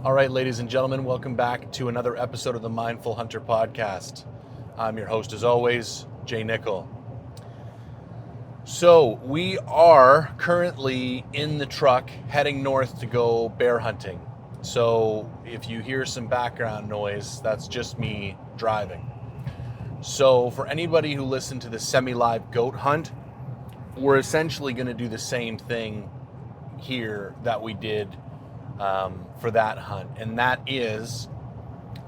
All right, ladies and gentlemen, welcome back to another episode of the Mindful Hunter podcast. I'm your host, as always, Jay Nickel. So we are currently in the truck heading north to go bear hunting. So if you hear some background noise, that's just me driving. So for anybody who listened to the semi-live goat hunt, we're essentially going to do the same thing here that we did for that hunt, and that is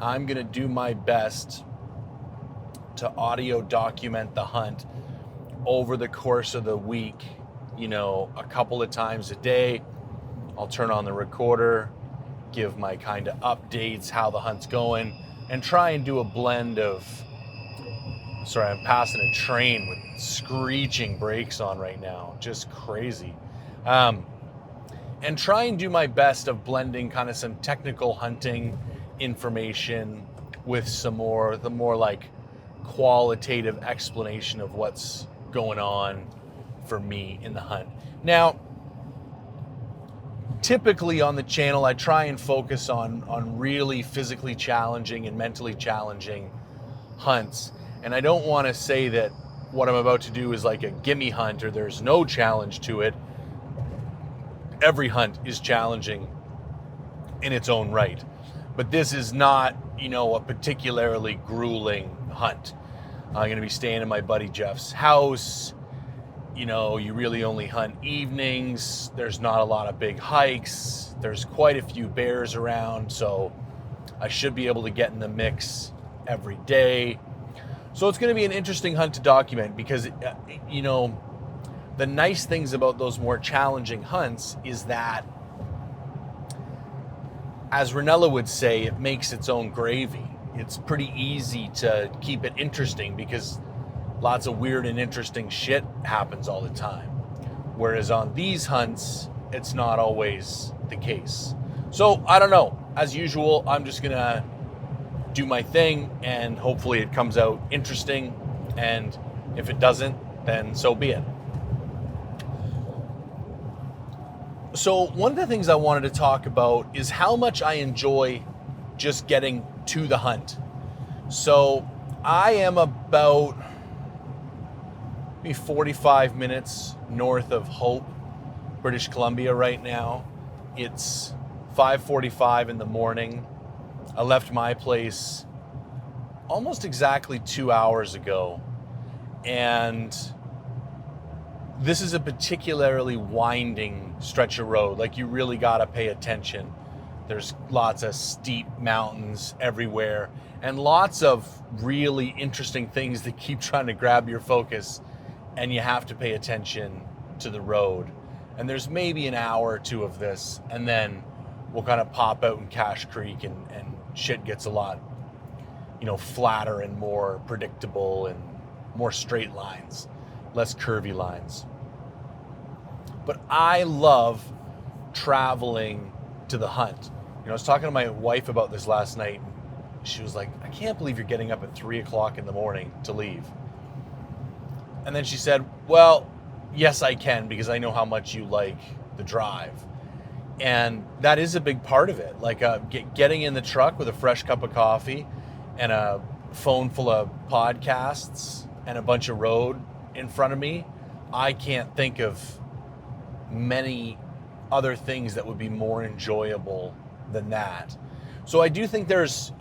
I'm going to do my best to audio document the hunt over the course of the week. A couple of times a day I'll turn on the recorder, give my kind of updates, how the hunt's going, and try and do a blend of, sorry, I'm passing a train with screeching brakes on right now, just crazy. And try and do my best of blending kind of some technical hunting information with the more like qualitative explanation of what's going on for me in the hunt. Now, typically on the channel, I try and focus on really physically challenging and mentally challenging hunts. And I don't want to say that what I'm about to do is like a gimme hunt or there's no challenge to it. Every hunt is challenging in its own right, but this is not, a particularly grueling hunt. I'm going to be staying in my buddy Jeff's house. You really only hunt evenings. There's not a lot of big hikes. There's quite a few bears around, so I should be able to get in the mix every day. So it's going to be an interesting hunt to document because, the nice things about those more challenging hunts is that, as Ranella would say, it makes its own gravy. It's pretty easy to keep it interesting because lots of weird and interesting shit happens all the time. Whereas on these hunts, it's not always the case. So I don't know. As usual, I'm just going to do my thing and hopefully it comes out interesting. And if it doesn't, then so be it. So one of the things I wanted to talk about is how much I enjoy just getting to the hunt. So I am about maybe 45 minutes north of Hope, British Columbia right now. It's 5:45 in the morning. I left my place almost exactly 2 hours ago. And this is a particularly winding stretch of road. Like, you really got to pay attention. There's lots of steep mountains everywhere and lots of really interesting things that keep trying to grab your focus, and you have to pay attention to the road. And there's maybe an hour or two of this, and then we'll kind of pop out in Cache Creek and shit gets a lot, flatter and more predictable and more straight lines, less curvy lines. But I love traveling to the hunt. I was talking to my wife about this last night. She was like, I can't believe you're getting up at 3 o'clock in the morning to leave. And then she said, well, yes, I can, because I know how much you like the drive. And that is a big part of it. Like getting in the truck with a fresh cup of coffee and a phone full of podcasts and a bunch of road in front of me, I can't think of many other things that would be more enjoyable than that. So I do think there's,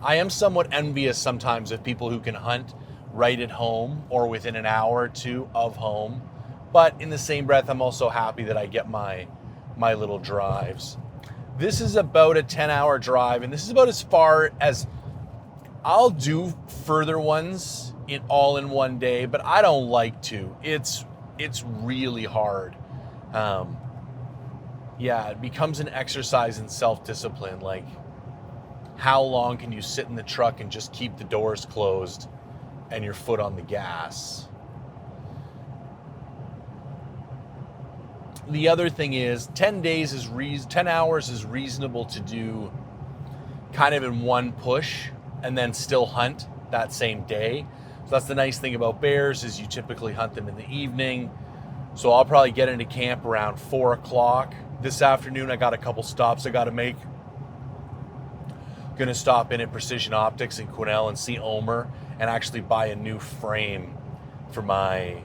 I am somewhat envious sometimes of people who can hunt right at home or within an hour or two of home. But in the same breath, I'm also happy that I get my little drives. This is about a 10-hour drive, and this is about as far as I'll do further ones all in one day, but I don't like to. It's really hard. It becomes an exercise in self-discipline. Like, how long can you sit in the truck and just keep the doors closed and your foot on the gas? The other thing is 10 hours is reasonable to do kind of in one push and then still hunt that same day. So that's the nice thing about bears, is you typically hunt them in the evening. So I'll probably get into camp around 4 o'clock. This afternoon, I got a couple stops I got to make going to stop in at Precision Optics in Quesnel and see Omer and actually buy a new frame for my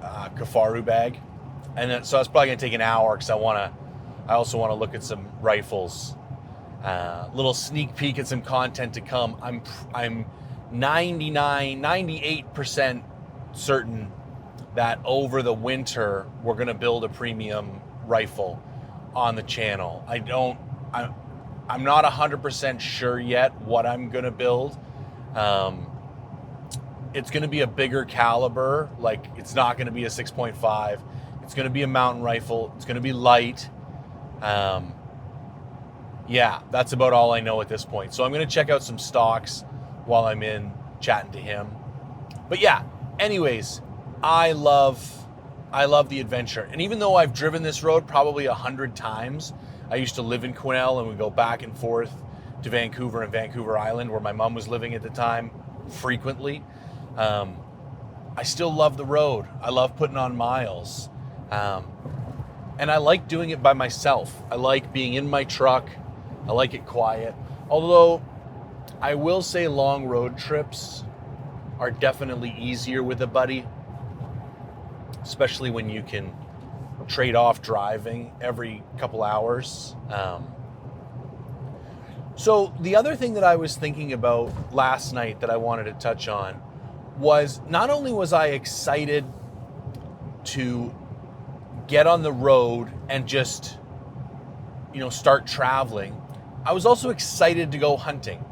Kafaru bag. And then, so it's probably going to take an hour because I also want to look at some rifles. Little sneak peek at some content to come. I'm 98% certain that over the winter we're going to build a premium rifle on the channel. I'm not 100% sure yet what I'm going to build. It's going to be a bigger caliber. Like, it's not going to be a 6.5. It's going to be a mountain rifle. It's going to be light. Yeah, that's about all I know at this point. So I'm going to check out some stocks while I'm in chatting to him. But yeah, anyways, I love the adventure. And even though I've driven this road probably 100 times, I used to live in Quesnel and we go back and forth to Vancouver and Vancouver Island where my mom was living at the time frequently. I still love the road. I love putting on miles. And I like doing it by myself. I like being in my truck. I like it quiet. Although I will say long road trips are definitely easier with a buddy, especially when you can trade off driving every couple hours. So the other thing that I was thinking about last night that I wanted to touch on was, not only was I excited to get on the road and just, start traveling, I was also excited to go hunting.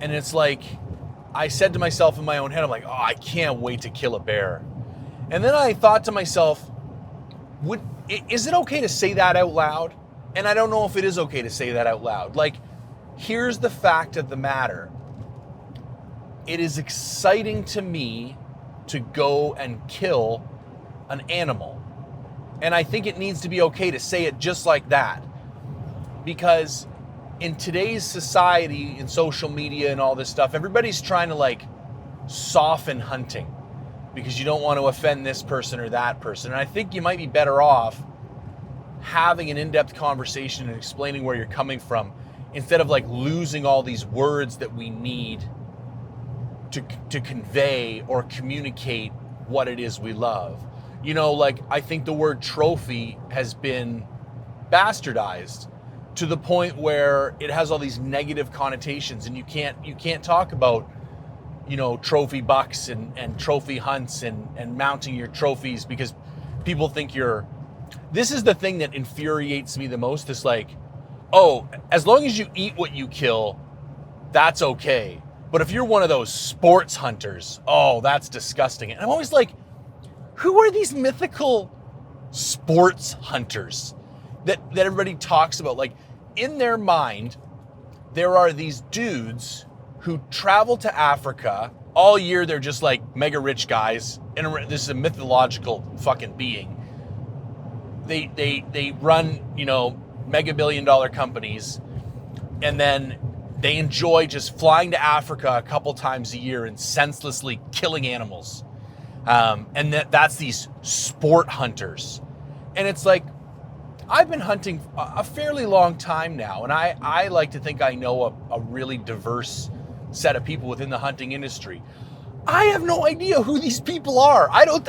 And it's like, I said to myself in my own head, I'm like, oh, I can't wait to kill a bear. And then I thought to myself, is it okay to say that out loud? And I don't know if it is okay to say that out loud. Like, here's the fact of the matter. It is exciting to me to go and kill an animal. And I think it needs to be okay to say it just like that. Because in today's society and social media and all this stuff, everybody's trying to soften hunting because you don't want to offend this person or that person. And I think you might be better off having an in-depth conversation and explaining where you're coming from instead of losing all these words that we need to convey or communicate what it is we love. I think the word trophy has been bastardized to the point where it has all these negative connotations, and you can't talk about, trophy bucks and trophy hunts and mounting your trophies because people think this is the thing that infuriates me the most. Is oh, as long as you eat what you kill, that's okay. But if you're one of those sports hunters, oh, that's disgusting. And I'm always like, who are these mythical sports hunters that everybody talks about? In their mind, there are these dudes who travel to Africa all year. They're just mega rich guys. And this is a mythological fucking being. They run, mega $billion companies, and then they enjoy just flying to Africa a couple times a year and senselessly killing animals. And that's these sport hunters. And it's I've been hunting a fairly long time now, and I like to think I know a really diverse set of people within the hunting industry. I have no idea who these people are. I don't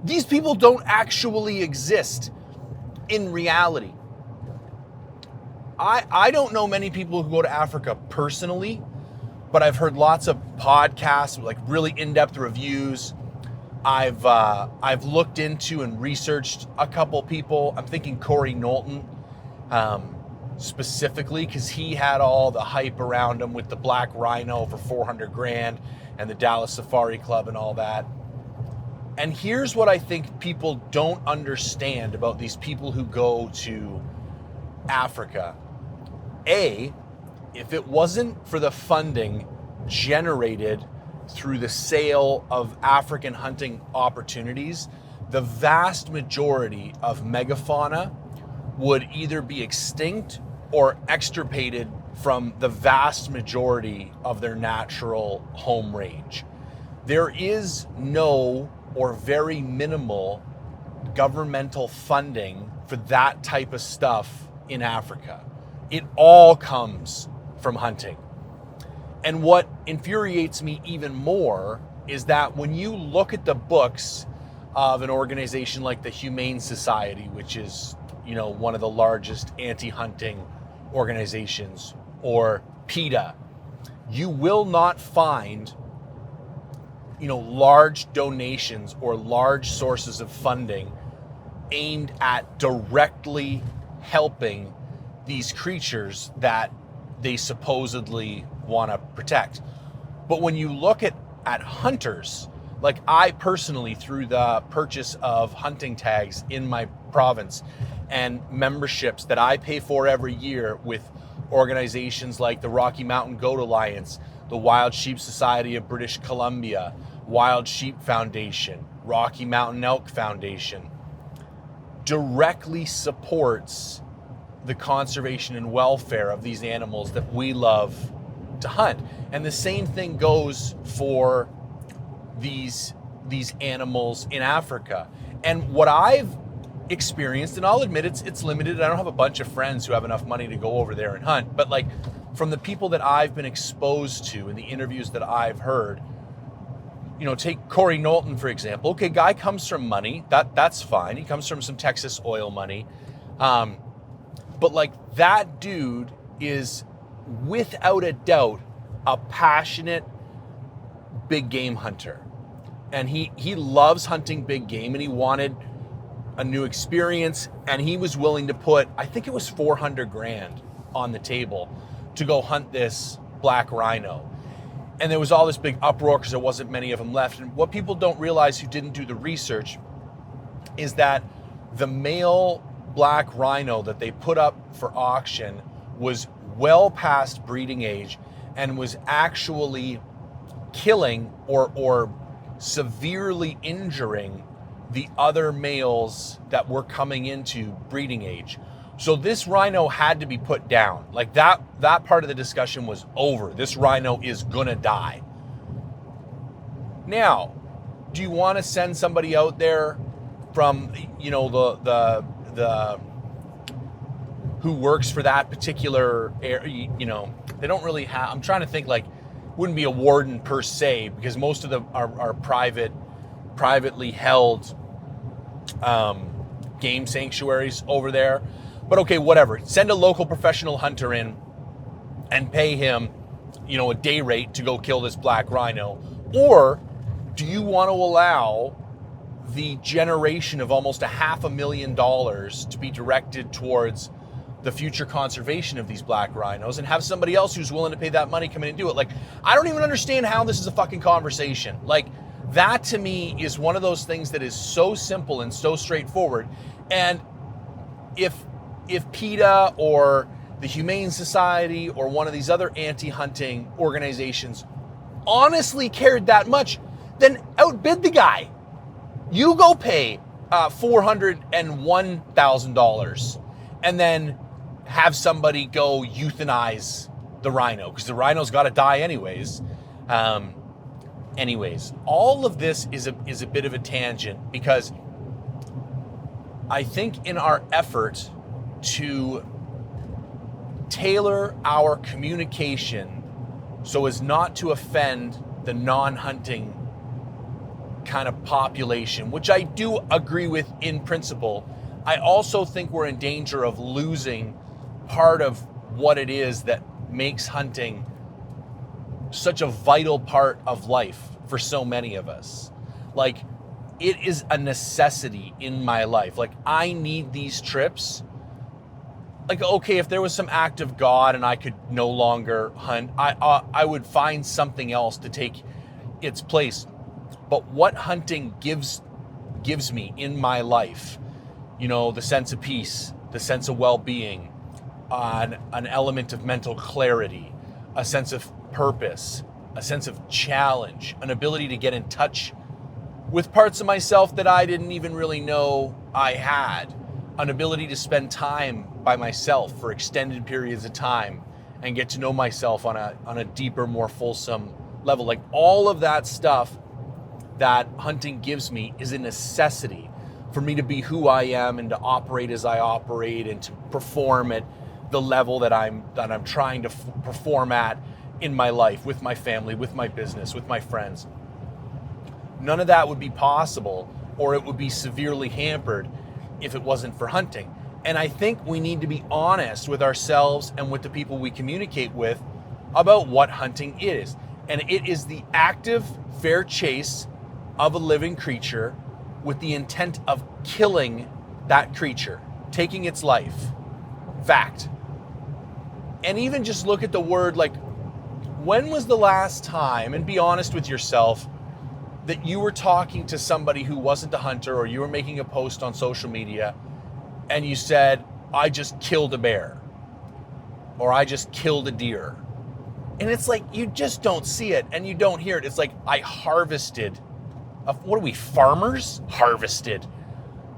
these people don't actually exist in reality. I don't know many people who go to Africa personally, but I've heard lots of podcasts, really in-depth reviews. I've looked into and researched a couple people. I'm thinking Corey Knowlton, specifically because he had all the hype around him with the Black Rhino for $400,000 and the Dallas Safari Club and all that. And here's what I think people don't understand about these people who go to Africa. If it wasn't for the funding generated through the sale of African hunting opportunities, the vast majority of megafauna would either be extinct or extirpated from the vast majority of their natural home range. There is no or very minimal governmental funding for that type of stuff in Africa. It all comes from hunting. And what infuriates me even more is that when you look at the books of an organization like the Humane Society, which is, one of the largest anti-hunting organizations, or PETA, you will not find, large donations or large sources of funding aimed at directly helping these creatures that they supposedly want to protect. But when you look at hunters, like I personally, through the purchase of hunting tags in my province and memberships that I pay for every year with organizations like the Rocky Mountain Goat Alliance, the Wild Sheep Society of British Columbia, Wild Sheep Foundation, Rocky Mountain Elk Foundation, directly supports the conservation and welfare of these animals that we love to hunt. And the same thing goes for these animals in Africa. And what I've experienced, and I'll admit it's limited, I don't have a bunch of friends who have enough money to go over there and hunt, but like from the people that I've been exposed to and the interviews that I've heard, take Corey Knowlton, for example. Okay, guy comes from money, that's fine. He comes from some Texas oil money. But like that dude is without a doubt a passionate big game hunter. And he loves hunting big game, and he wanted a new experience, and he was willing to put, I think it was $400,000 on the table to go hunt this black rhino. And there was all this big uproar because there wasn't many of them left. And what people don't realize who didn't do the research is that the male black rhino that they put up for auction was well past breeding age and was actually killing or severely injuring the other males that were coming into breeding age. So this rhino had to be put down. Like that part of the discussion was over. This rhino is gonna die. Now, do you want to send somebody out there from, the who works for that particular area? They don't really have, I'm trying to think, like, wouldn't be a warden per se, because most of them are privately held game sanctuaries over there. But okay, whatever. Send a local professional hunter in and pay him, a day rate to go kill this black rhino. Or do you want to allow the generation of almost $500,000 to be directed towards the future conservation of these black rhinos and have somebody else who's willing to pay that money come in and do it? Like, I don't even understand how this is a fucking conversation. Like, that to me is one of those things that is so simple and so straightforward. And if PETA or the Humane Society or one of these other anti-hunting organizations honestly cared that much, then outbid the guy. You go pay $401,000 and then have somebody go euthanize the rhino, because the rhino's got to die anyways. All of this is a bit of a tangent, because I think in our effort to tailor our communication so as not to offend the non-hunting kind of population, which I do agree with in principle, I also think we're in danger of losing part of what it is that makes hunting such a vital part of life for so many of us. Like, it is a necessity in my life. Like, I need these trips. Like, okay, if there was some act of God and I could no longer hunt, I would find something else to take its place. But what hunting gives me in my life, the sense of peace, the sense of well-being, an element of mental clarity, a sense of purpose, a sense of challenge, an ability to get in touch with parts of myself that I didn't even really know I had, an ability to spend time by myself for extended periods of time and get to know myself on a deeper, more fulsome level. Like, all of that stuff that hunting gives me is a necessity for me to be who I am and to operate as I operate and to perform at the level that I'm trying to perform at in my life, with my family, with my business, with my friends. None of that would be possible, or it would be severely hampered if it wasn't for hunting. And I think we need to be honest with ourselves and with the people we communicate with about what hunting is. And it is the active, fair chase of a living creature with the intent of killing that creature, taking its life. Fact. And even just look at the word, like, when was the last time, and be honest with yourself, that you were talking to somebody who wasn't a hunter, or you were making a post on social media and you said, I just killed a bear, or I just killed a deer. And it's like, you just don't see it and you don't hear it. It's like, I harvested. What are we, farmers? Harvested.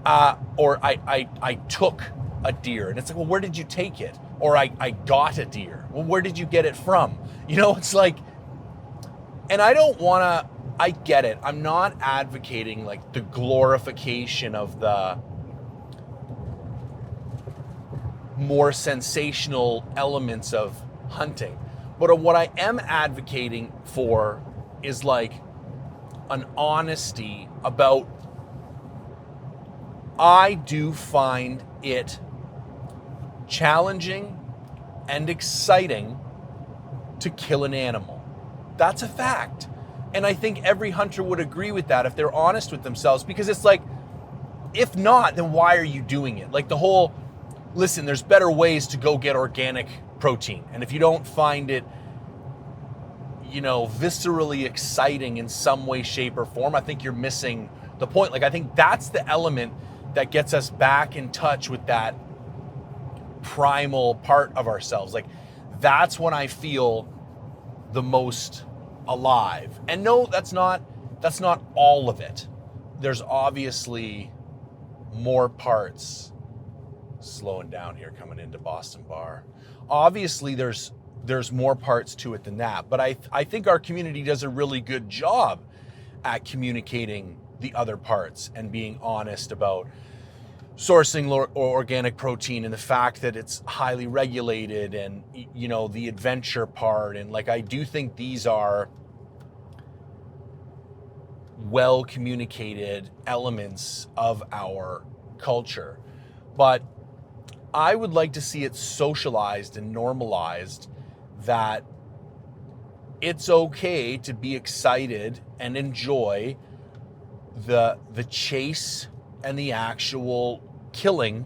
Or I took a deer. And it's like, well, where did you take it? Or I got a deer. Well, where did you get it from? You know, it's like, and I don't want to, I get it. I'm not advocating like the glorification of the more sensational elements of hunting. But what I am advocating for is like an honesty about, I do find it challenging and exciting to kill an animal. That's a fact. And I think every hunter would agree with that if they're honest with themselves, because it's like, if not, then why are you doing it? Like the whole, listen, there's better ways to go get organic protein. And if you don't find it, you know, viscerally exciting in some way, shape, or form, I think you're missing the point. Like, I think that's the element that gets us back in touch with that primal part of ourselves. Like, that's when I feel the most alive. And no, that's not all of it. There's obviously more parts. Slowing down here coming into Boston Bar. Obviously there's more parts to it than that, but I think our community does a really good job at communicating the other parts and being honest about sourcing organic protein and the fact that it's highly regulated, and, you know, the adventure part. And like, I do think these are well communicated elements of our culture. But I would like to see it socialized and normalized that it's okay to be excited and enjoy the chase and the actual killing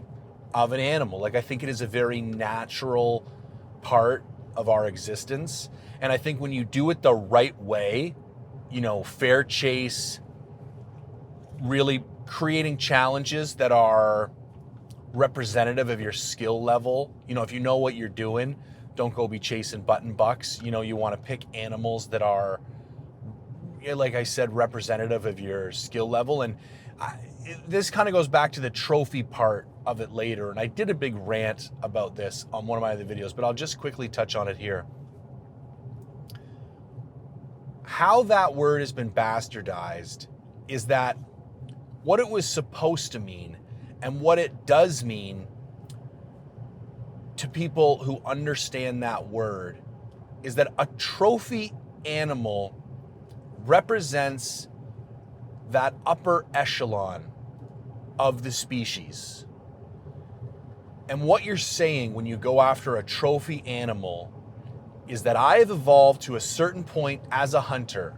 of an animal. Like, I think it is a very natural part of our existence. And I think when you do it the right way, you know, fair chase, really creating challenges that are representative of your skill level. You know, if you know what you're doing, don't go be chasing button bucks. You know, you want to pick animals that are, like I said, representative of your skill level. And this kind of goes back to the trophy part of it later. And I did a big rant about this on one of my other videos, but I'll just quickly touch on it here. How that word has been bastardized is that what it was supposed to mean and what it does mean to people who understand that word is that a trophy animal represents that upper echelon of the species. And what you're saying when you go after a trophy animal is that I have evolved to a certain point as a hunter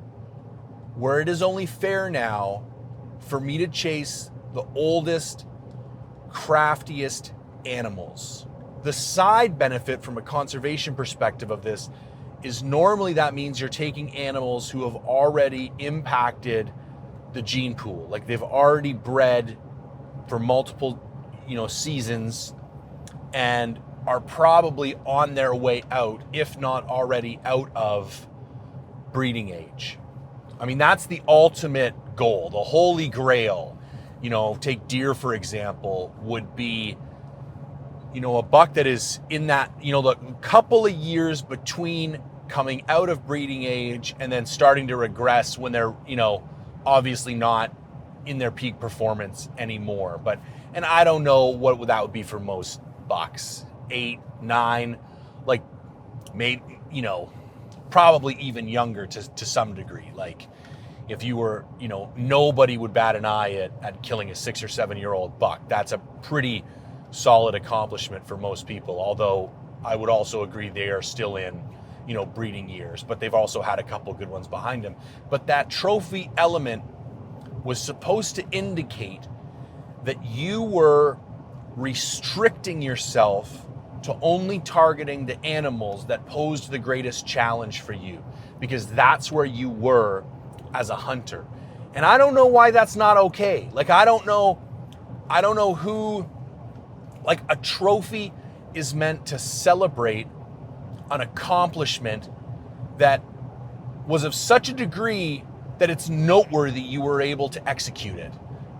where it is only fair now for me to chase the oldest, craftiest animals. The side benefit from a conservation perspective of this is normally that means you're taking animals who have already impacted the gene pool. Like, they've already bred for multiple, you know, seasons and are probably on their way out, if not already out of breeding age. I mean, that's the ultimate goal, the holy grail. You know, take deer, for example, would be, you know, a buck that is in that, you know, the couple of years between coming out of breeding age and then starting to regress when they're, you know, obviously not in their peak performance anymore. But, and I don't know what that would be for most bucks. 8, 9, like maybe, probably even younger to some degree. Like if you were, nobody would bat an eye at killing a 6 or 7-year-old buck. That's a pretty solid accomplishment for most people. Although I would also agree they are still in, breeding years, but they've also had a couple good ones behind them. But that trophy element was supposed to indicate that you were restricting yourself to only targeting the animals that posed the greatest challenge for you, because that's where you were as a hunter. And I don't know why that's not okay. Like, I don't know who, like, a trophy is meant to celebrate an accomplishment that was of such a degree that it's noteworthy you were able to execute it.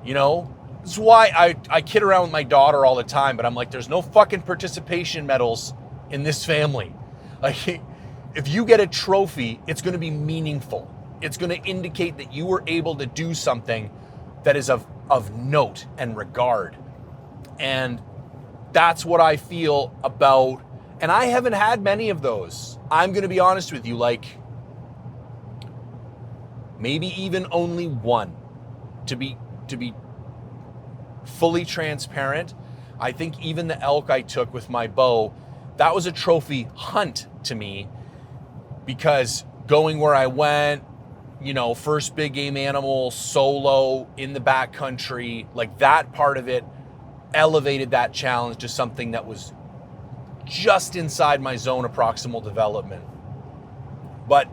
This is why I kid around with my daughter all the time, but I'm like, there's no fucking participation medals in this family. Like, if you get a trophy, it's going to be meaningful. It's going to indicate that you were able to do something that is of note and regard. And that's what I feel about, and I haven't had many of those. I'm going to be honest with you, like maybe even only one. To be fully transparent, I think even the elk I took with my bow, that was a trophy hunt to me, because going where I went, first big game animal, solo, in the backcountry, like that part of it elevated that challenge to something that was just inside my zone of proximal development. But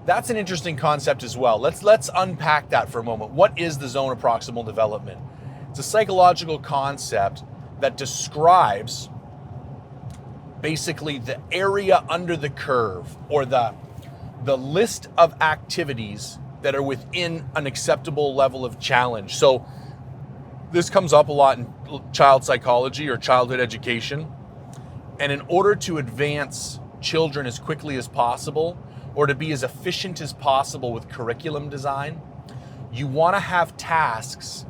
that's an interesting concept as well. Let's unpack that for a moment. What is the zone of proximal development? It's a psychological concept that describes basically the area under the curve, or the list of activities that are within an acceptable level of challenge. So this comes up a lot in child psychology or childhood education. And in order to advance children as quickly as possible, or to be as efficient as possible with curriculum design, you want to have tasks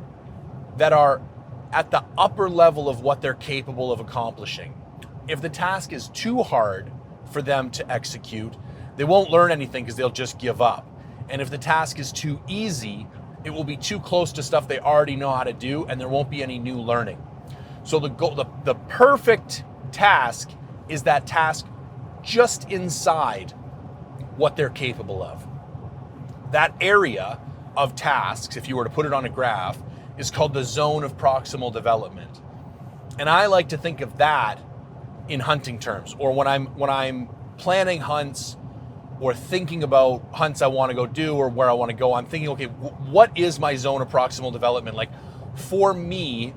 that are at the upper level of what they're capable of accomplishing. If the task is too hard for them to execute, they won't learn anything because they'll just give up. And if the task is too easy, it will be too close to stuff they already know how to do, and there won't be any new learning. So the perfect task is that task just inside what they're capable of. That area of tasks, if you were to put it on a graph, is called the zone of proximal development. And I like to think of that in hunting terms, or when I'm planning hunts or thinking about hunts I want to go do or where I want to go, I'm thinking, okay, what is my zone of proximal development? Like, for me,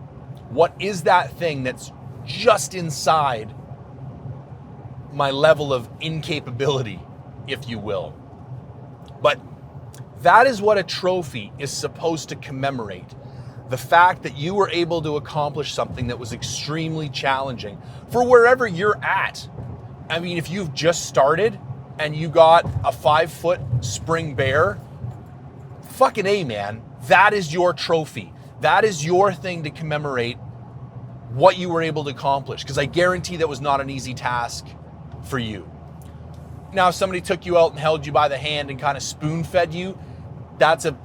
what is that thing that's just inside my level of incapability, if you will? But that is what a trophy is supposed to commemorate. The fact that you were able to accomplish something that was extremely challenging for wherever you're at. I mean, if you've just started and you got a 5-foot spring bear, fucking A, man, that is your trophy. That is your thing to commemorate what you were able to accomplish. Because I guarantee that was not an easy task for you. Now, if somebody took you out and held you by the hand and kind of spoon-fed you, that's an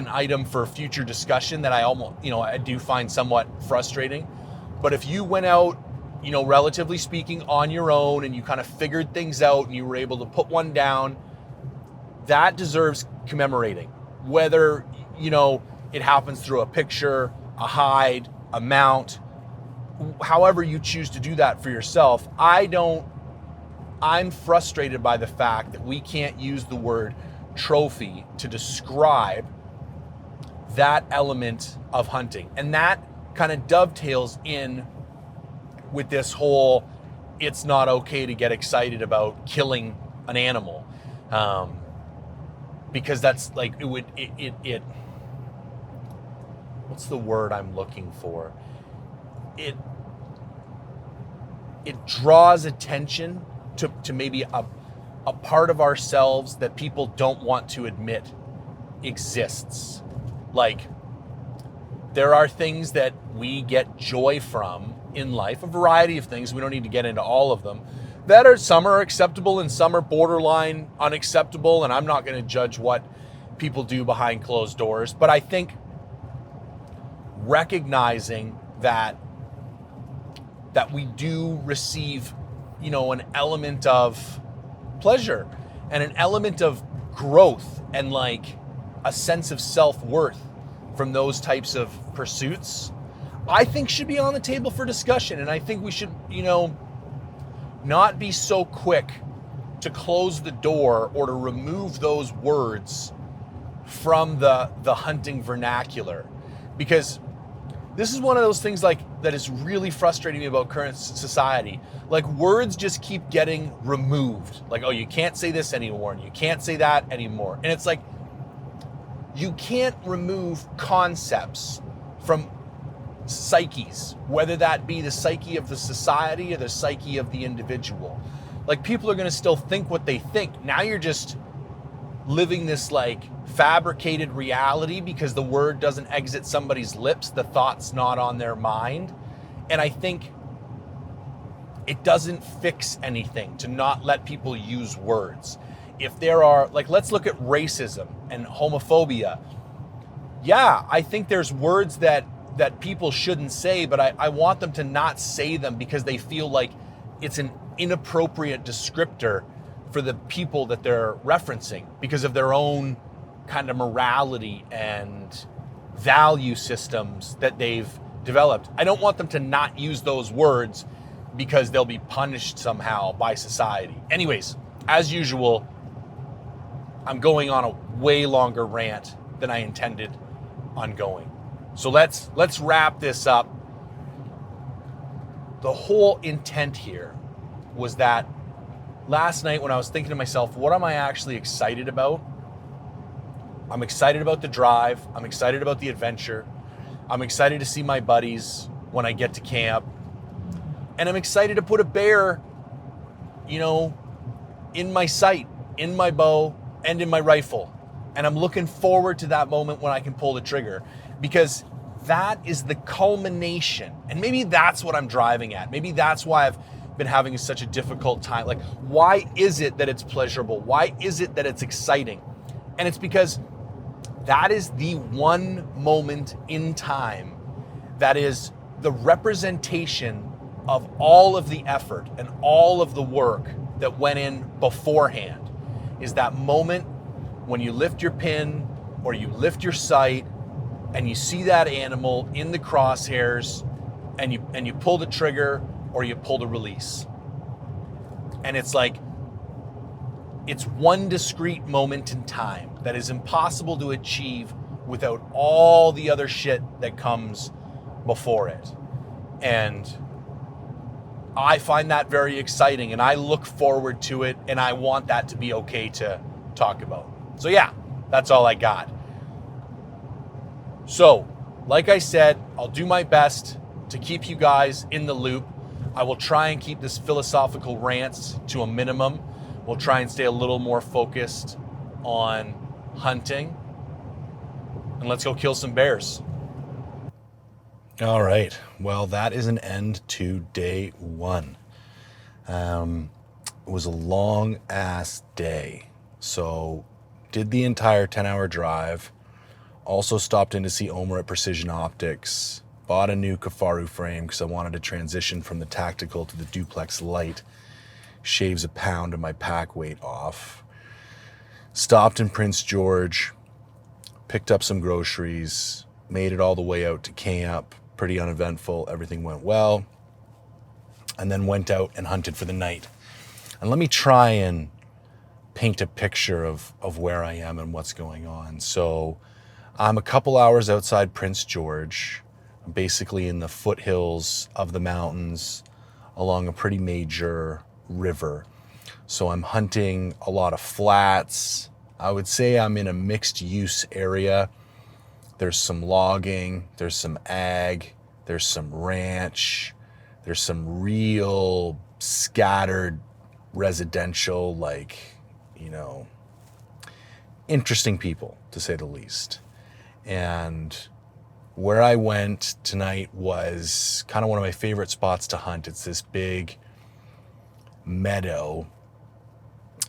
item for future discussion that I do find somewhat frustrating. But if you went out, relatively speaking, on your own, and you kind of figured things out and you were able to put one down, that deserves commemorating. Whether, it happens through a picture, a hide, a mount, however you choose to do that for yourself. I'm frustrated by the fact that we can't use the word trophy to describe that element of hunting. And that kind of dovetails in with this whole, it's not okay to get excited about killing an animal. Because that's like, what's the word I'm looking for? It draws attention to maybe a part of ourselves that people don't want to admit exists. Like, there are things that we get joy from in life, a variety of things, we don't need to get into all of them, that are, some are acceptable and some are borderline unacceptable, and I'm not going to judge what people do behind closed doors, but I think recognizing that we do receive, an element of pleasure and an element of growth and like a sense of self-worth from those types of pursuits, I think should be on the table for discussion. And I think we should, not be so quick to close the door or to remove those words from the hunting vernacular, because this is one of those things like that is really frustrating me about current society. Like, words just keep getting removed. Like, oh, you can't say this anymore and you can't say that anymore. And it's like, you can't remove concepts from psyches, whether that be the psyche of the society or the psyche of the individual. Like, people are going to still think what they think. Now you're just living this like fabricated reality because the word doesn't exit somebody's lips, the thought's not on their mind. And I think it doesn't fix anything to not let people use words. If there are, like, let's look at racism and homophobia. Yeah, I think there's words that people shouldn't say, but I want them to not say them because they feel like it's an inappropriate descriptor for the people that they're referencing because of their own kind of morality and value systems that they've developed. I don't want them to not use those words because they'll be punished somehow by society. Anyways, as usual, I'm going on a way longer rant than I intended on going. So let's wrap this up. The whole intent here was that last night when I was thinking to myself, what am I actually excited about? I'm excited about the drive. I'm excited about the adventure. I'm excited to see my buddies when I get to camp. And I'm excited to put a bear, in my sight, in my bow, and in my rifle. And I'm looking forward to that moment when I can pull the trigger, because that is the culmination. And maybe that's what I'm driving at. Maybe that's why I've been having such a difficult time. Like, why is it that it's pleasurable? Why is it that it's exciting? And it's because that is the one moment in time that is the representation of all of the effort and all of the work that went in beforehand. Is that moment when you lift your pin or you lift your sight and you see that animal in the crosshairs and you pull the trigger or you pull the release. And it's like, it's one discrete moment in time that is impossible to achieve without all the other shit that comes before it. And I find that very exciting and I look forward to it, and I want that to be okay to talk about. So yeah, that's all I got. So, like I said, I'll do my best to keep you guys in the loop. I will try and keep this philosophical rants to a minimum. We'll try and stay a little more focused on hunting. And let's go kill some bears. All right. Well, that is an end to day one. It was a long ass day. So did the entire 10-hour drive. Also stopped in to see Omer at Precision Optics. Bought a new Kafaru frame because I wanted to transition from the tactical to the duplex light. Shaves a pound of my pack weight off. Stopped in Prince George. Picked up some groceries. Made it all the way out to camp. Pretty uneventful. Everything went well. And then went out and hunted for the night. And let me try and paint a picture of where I am and what's going on. So I'm a couple hours outside Prince George, basically in the foothills of the mountains along a pretty major river. So I'm hunting a lot of flats. I would say I'm in a mixed use area. There's some logging, there's some ag, there's some ranch, there's some real scattered residential, like, interesting people, to say the least. And Where I went tonight was kind of one of my favorite spots to hunt. It's this big meadow,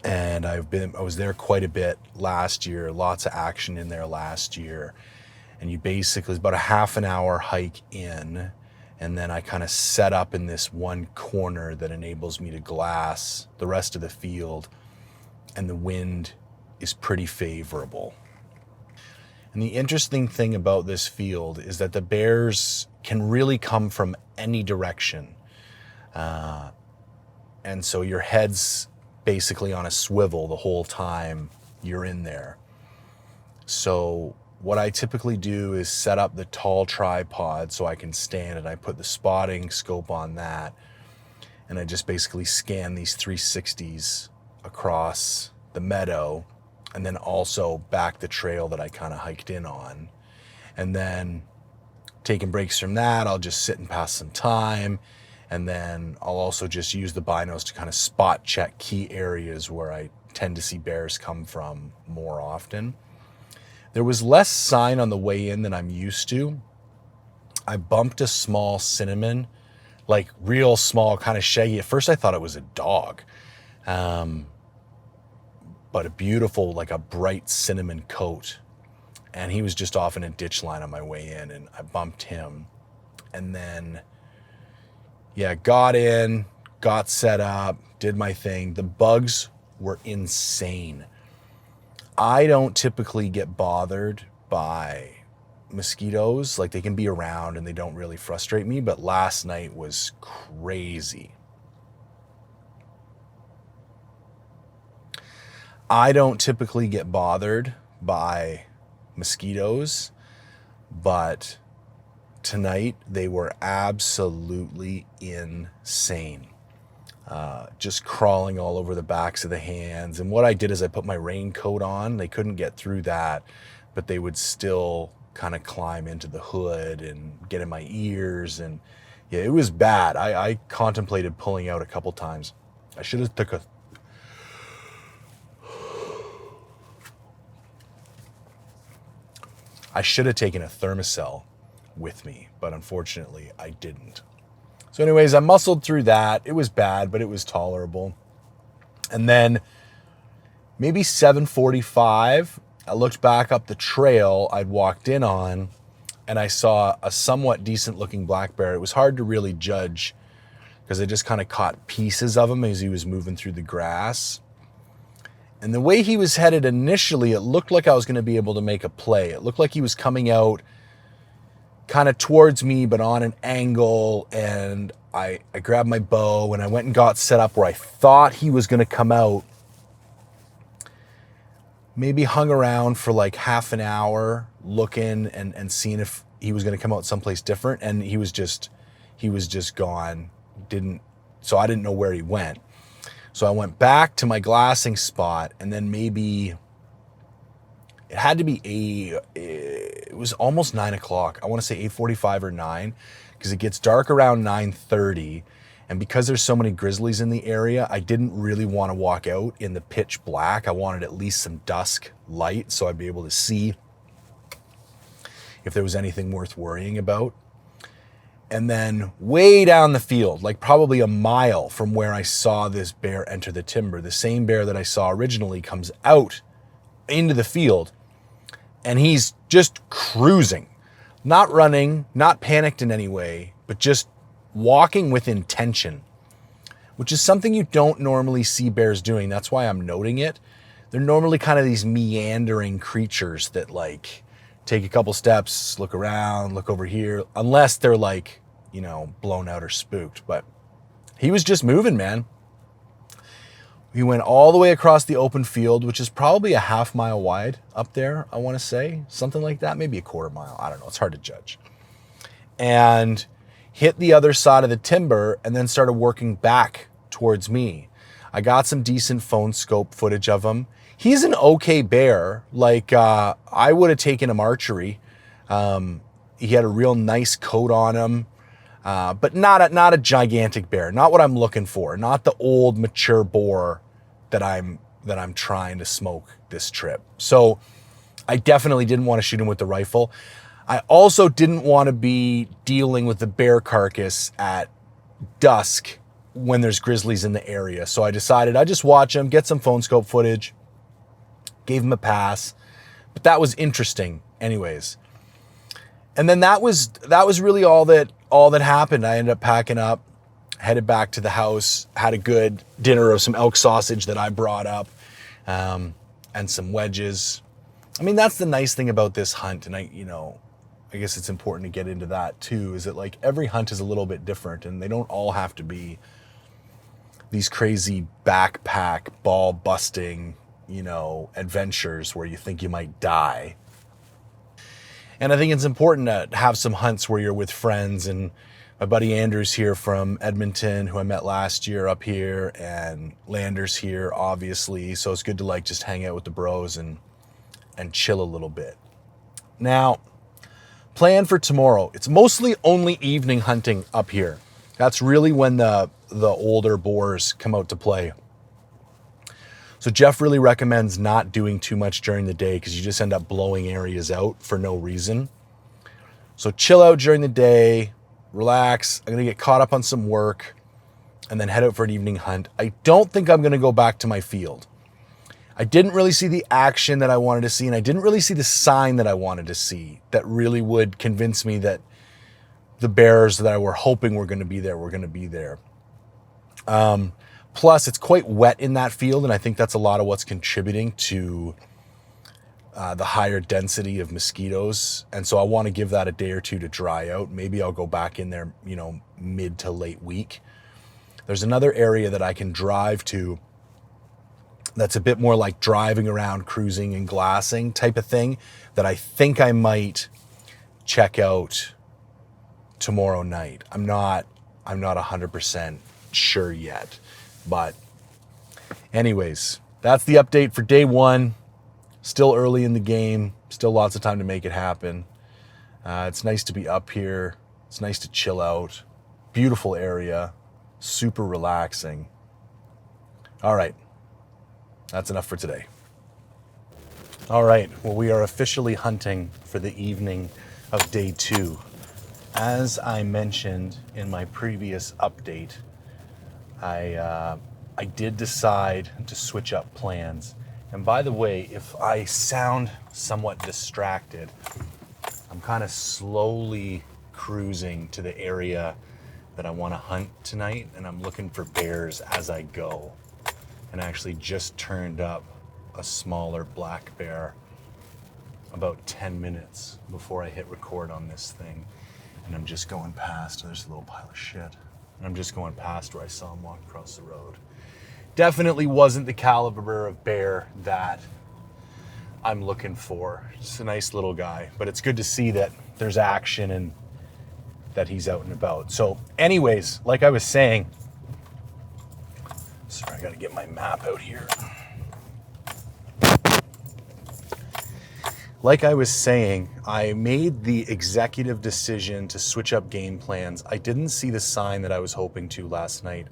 and I was there quite a bit last year, lots of action in there last year. And you basically, it's about a half an hour hike in, and then I kind of set up in this one corner that enables me to glass the rest of the field, and the wind is pretty favorable. And the interesting thing about this field is that the bears can really come from any direction. And so your head's basically on a swivel the whole time you're in there. So what I typically do is set up the tall tripod so I can stand it. I put the spotting scope on that, and I just basically scan these 360s across the meadow, and then also back the trail that I kind of hiked in on. And then taking breaks from that, I'll just sit and pass some time. And then I'll also just use the binos to kind of spot check key areas where I tend to see bears come from more often. There was less sign on the way in than I'm used to. I bumped a small cinnamon, like real small, kind of shaggy. At first I thought it was a dog. But a beautiful, like a bright cinnamon coat. And he was just off in a ditch line on my way in, and I bumped him. And then, yeah, got in, got set up, did my thing. The bugs were insane. I don't typically get bothered by mosquitoes. Like, they can be around and they don't really frustrate me, but last night was crazy. I don't typically get bothered by mosquitoes, but tonight they were absolutely insane. Just crawling all over the backs of the hands. And what I did is I put my raincoat on. They couldn't get through that, but they would still kind of climb into the hood and get in my ears. And yeah, it was bad. I contemplated pulling out a couple times. I should have taken a thermocell with me, but unfortunately I didn't. So anyways, I muscled through that. It was bad, but it was tolerable. And then maybe 7:45, I looked back up the trail I'd walked in on, and I saw a somewhat decent looking black bear. It was hard to really judge because I just kind of caught pieces of him as he was moving through the grass. And the way he was headed initially, it looked like I was going to be able to make a play. It looked like he was coming out kind of towards me, but on an angle. And I grabbed my bow and I went and got set up where I thought he was going to come out. Maybe hung around for like half an hour looking and seeing if he was going to come out someplace different. And he was just gone. So I didn't know where he went. So I went back to my glassing spot, and then maybe it had to be it was almost 9 o'clock. I want to say 8:45 or 9, because it gets dark around 9:30. And because there's so many grizzlies in the area, I didn't really want to walk out in the pitch black. I wanted at least some dusk light so I'd be able to see if there was anything worth worrying about. And then way down the field, like probably a mile from where I saw this bear enter the timber, the same bear that I saw originally comes out into the field, and he's just cruising, not running, not panicked in any way, but just walking with intention, which is something you don't normally see bears doing. That's why I'm noting it. They're normally kind of these meandering creatures that like take a couple steps, look around, look over here, unless they're like, blown out or spooked. But he was just moving, man. We went all the way across the open field, which is probably a half mile wide up there, I want to say. Something like that, maybe a quarter mile. I don't know. It's hard to judge. And hit the other side of the timber and then started working back towards me. I got some decent phone scope footage of him. He's an okay bear. Like, I would have taken him archery. He had a real nice coat on him. But not a gigantic bear, not what I'm looking for, not the old mature boar that I'm trying to smoke this trip. So I definitely didn't want to shoot him with the rifle. I also didn't want to be dealing with the bear carcass at dusk when there's grizzlies in the area. So I decided I'd just watch them, get some phone scope footage, gave them a pass. But that was interesting anyways. And then that was really all that happened. I ended up packing up, headed back to the house, had a good dinner of some elk sausage that I brought up, and some wedges. I mean, that's the nice thing about this hunt. And I guess it's important to get into that too, is that like every hunt is a little bit different and they don't all have to be these crazy backpack, ball busting, adventures where you think you might die. And I think it's important to have some hunts where you're with friends, and my buddy Andrew's here from Edmonton, who I met last year up here, and Lander's here, obviously. So it's good to like just hang out with the bros and chill a little bit. Now, plan for tomorrow. It's mostly only evening hunting up here. That's really when the older boars come out to play. So Jeff really recommends not doing too much during the day because you just end up blowing areas out for no reason. So chill out during the day, relax. I'm going to get caught up on some work and then head out for an evening hunt. I don't think I'm going to go back to my field. I didn't really see the action that I wanted to see, and I didn't really see the sign that I wanted to see that really would convince me that the bears that I were hoping were going to be there were going to be there. Plus, it's quite wet in that field, and I think that's a lot of what's contributing to the higher density of mosquitoes. And so I want to give that a day or two to dry out. Maybe I'll go back in there, mid to late week. There's another area that I can drive to that's a bit more like driving around, cruising and glassing type of thing that I think I might check out tomorrow night. I'm not 100% sure yet. But anyways, that's the update for day one. Still early in the game. Still lots of time to make it happen. It's nice to be up here. It's nice to chill out. Beautiful area. Super relaxing. All right. That's enough for today. All right. Well, we are officially hunting for the evening of day 2. As I mentioned in my previous update, I did decide to switch up plans. And by the way, if I sound somewhat distracted, I'm kind of slowly cruising to the area that I want to hunt tonight, and I'm looking for bears as I go. And I actually just turned up a smaller black bear about 10 minutes before I hit record on this thing. And I'm just going past, there's a little pile of shit. And I'm just going past where I saw him walk across the road. Definitely wasn't the caliber of bear that I'm looking for. Just a nice little guy, but it's good to see that there's action and that he's out and about. So anyways, like I was saying, sorry, I gotta get my map out here. Like I was saying, I made the executive decision to switch up game plans. I didn't see the sign that I was hoping to last night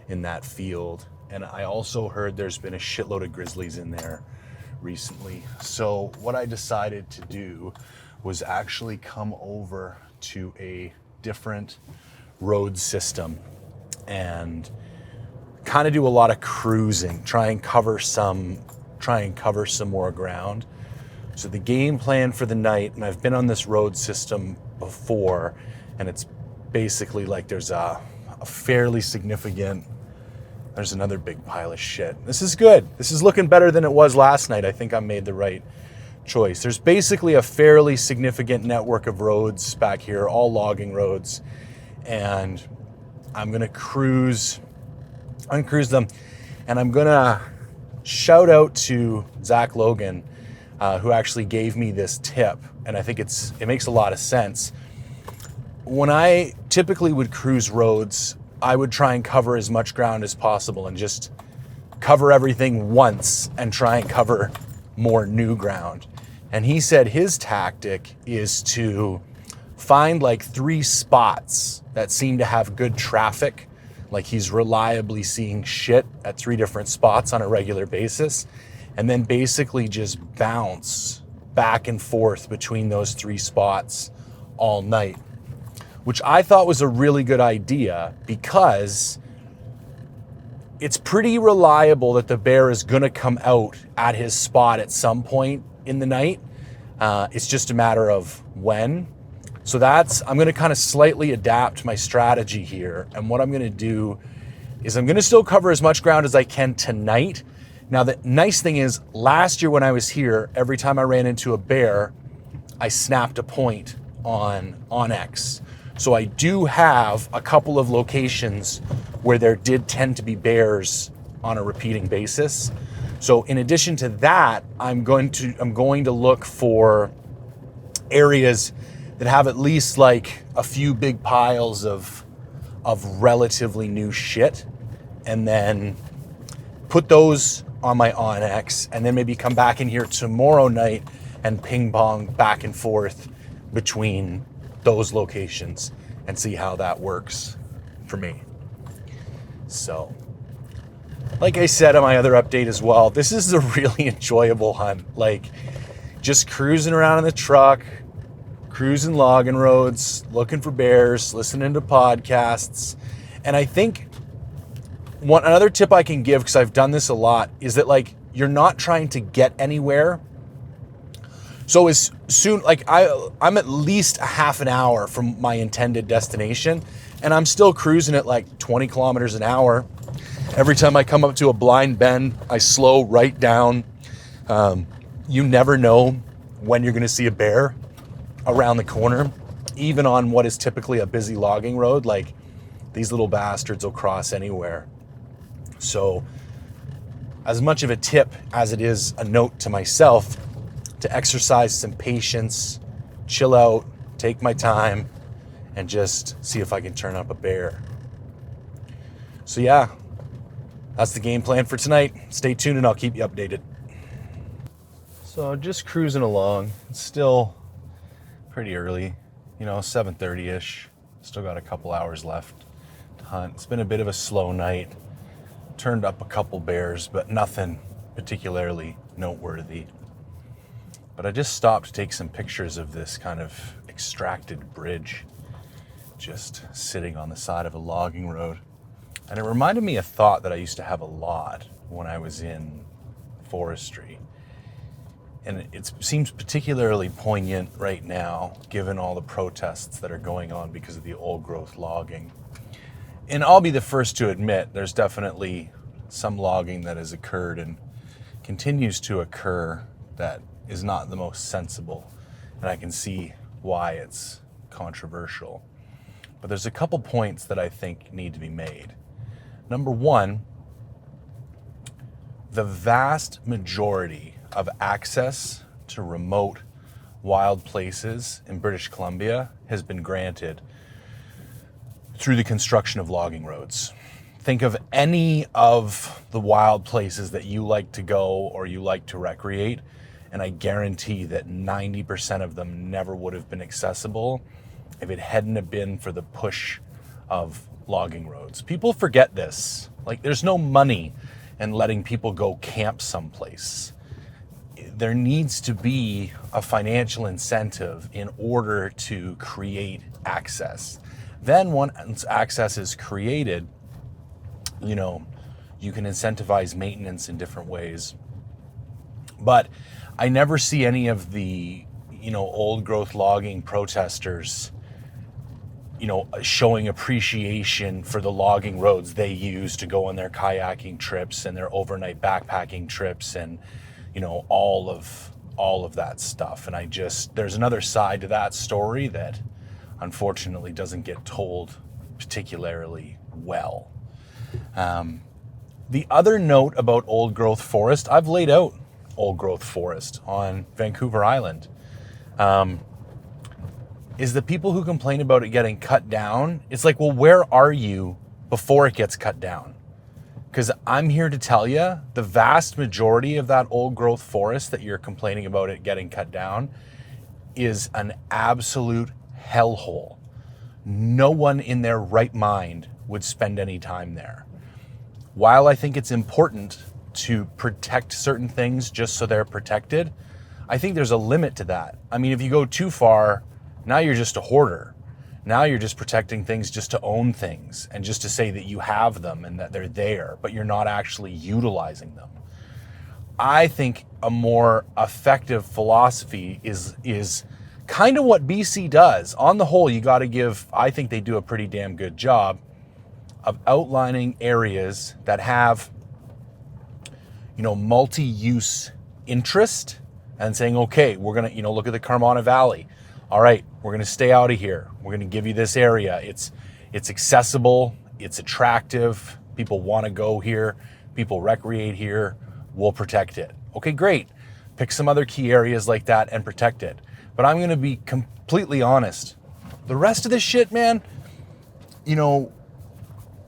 in that field. And I also heard there's been a shitload of grizzlies in there recently. So what I decided to do was actually come over to a different road system and kind of do a lot of cruising, try and cover some more ground. So the game plan for the night, and I've been on this road system before, and it's basically like there's a fairly significant, there's another big pile of shit. This is good. This is looking better than it was last night. I think I made the right choice. There's basically a fairly significant network of roads back here, all logging roads, and I'm gonna cruise them, and I'm gonna shout out to Zach Logan, who actually gave me this tip, and I think it makes a lot of sense. When I typically would cruise roads, I would try and cover as much ground as possible and just cover everything once and try and cover more new ground. And he said his tactic is to find like 3 spots that seem to have good traffic, like he's reliably seeing shit at 3 different spots on a regular basis, and then basically just bounce back and forth between those 3 spots all night, which I thought was a really good idea because it's pretty reliable that the bear is going to come out at his spot at some point in the night. It's just a matter of when. So I'm going to kind of slightly adapt my strategy here. And what I'm going to do is I'm going to still cover as much ground as I can tonight. Now, the nice thing is, last year when I was here, every time I ran into a bear, I snapped a point on Onyx. So I do have a couple of locations where there did tend to be bears on a repeating basis. So in addition to that, I'm going to look for areas that have at least like a few big piles of relatively new shit, and then put those on my Onyx, and then maybe come back in here tomorrow night and ping pong back and forth between those locations and see how that works for me. So, like I said on my other update as well, this is a really enjoyable hunt. Like, just cruising around in the truck, cruising logging roads, looking for bears, listening to podcasts. And I think another tip I can give, because I've done this a lot, is that like, you're not trying to get anywhere. So as soon, like I'm at least a half an hour from my intended destination, and I'm still cruising at like 20 kilometers an hour. Every time I come up to a blind bend, I slow right down. You never know when you're going to see a bear around the corner, even on what is typically a busy logging road. Like, these little bastards will cross anywhere. So as much of a tip as it is a note to myself to exercise some patience, chill out, take my time, and just see if I can turn up a bear. So yeah, that's the game plan for tonight. Stay tuned and I'll keep you updated. So just cruising along. It's still pretty early, 7:30-ish. Still got a couple hours left to hunt. It's been a bit of a slow night. Turned up a couple bears, but nothing particularly noteworthy. But I just stopped to take some pictures of this kind of extracted bridge just sitting on the side of a logging road. And it reminded me of a thought that I used to have a lot when I was in forestry. And it seems particularly poignant right now, given all the protests that are going on because of the old growth logging. And I'll be the first to admit there's definitely some logging that has occurred and continues to occur that is not the most sensible. And I can see why it's controversial. But there's a couple points that I think need to be made. Number one, the vast majority of access to remote wild places in British Columbia has been granted through the construction of logging roads. Think of any of the wild places that you like to go or you like to recreate, and I guarantee that 90% of them never would have been accessible if it hadn't have been for the push of logging roads. People forget this. Like, there's no money in letting people go camp someplace. There needs to be a financial incentive in order to create access. Then once access is created, you can incentivize maintenance in different ways. But I never see any of the, old growth logging protesters, showing appreciation for the logging roads they use to go on their kayaking trips and their overnight backpacking trips and, all of that stuff. And there's another side to that story that unfortunately doesn't get told particularly well. The other note about old growth forest, I've laid out old growth forest on Vancouver Island, is the people who complain about it getting cut down. It's like, well, where are you before it gets cut down? Because I'm here to tell you, the vast majority of that old growth forest that you're complaining about it getting cut down is an absolute hellhole. No one in their right mind would spend any time there. While I think it's important to protect certain things just so they're protected, I think there's a limit to that. I mean, if you go too far, now you're just a hoarder. Now you're just protecting things just to own things and just to say that you have them and that they're there, but you're not actually utilizing them. I think a more effective philosophy is kind of what BC does. On the whole, you got to give, I think they do a pretty damn good job of outlining areas that have, multi-use interest and saying, okay, we're going to, look at the Carmona Valley. All right, we're going to stay out of here. We're going to give you this area. It's accessible. It's attractive. People want to go here. People recreate here. We'll protect it. Okay, great. Pick some other key areas like that and protect it. But I'm going to be completely honest. The rest of this shit, man,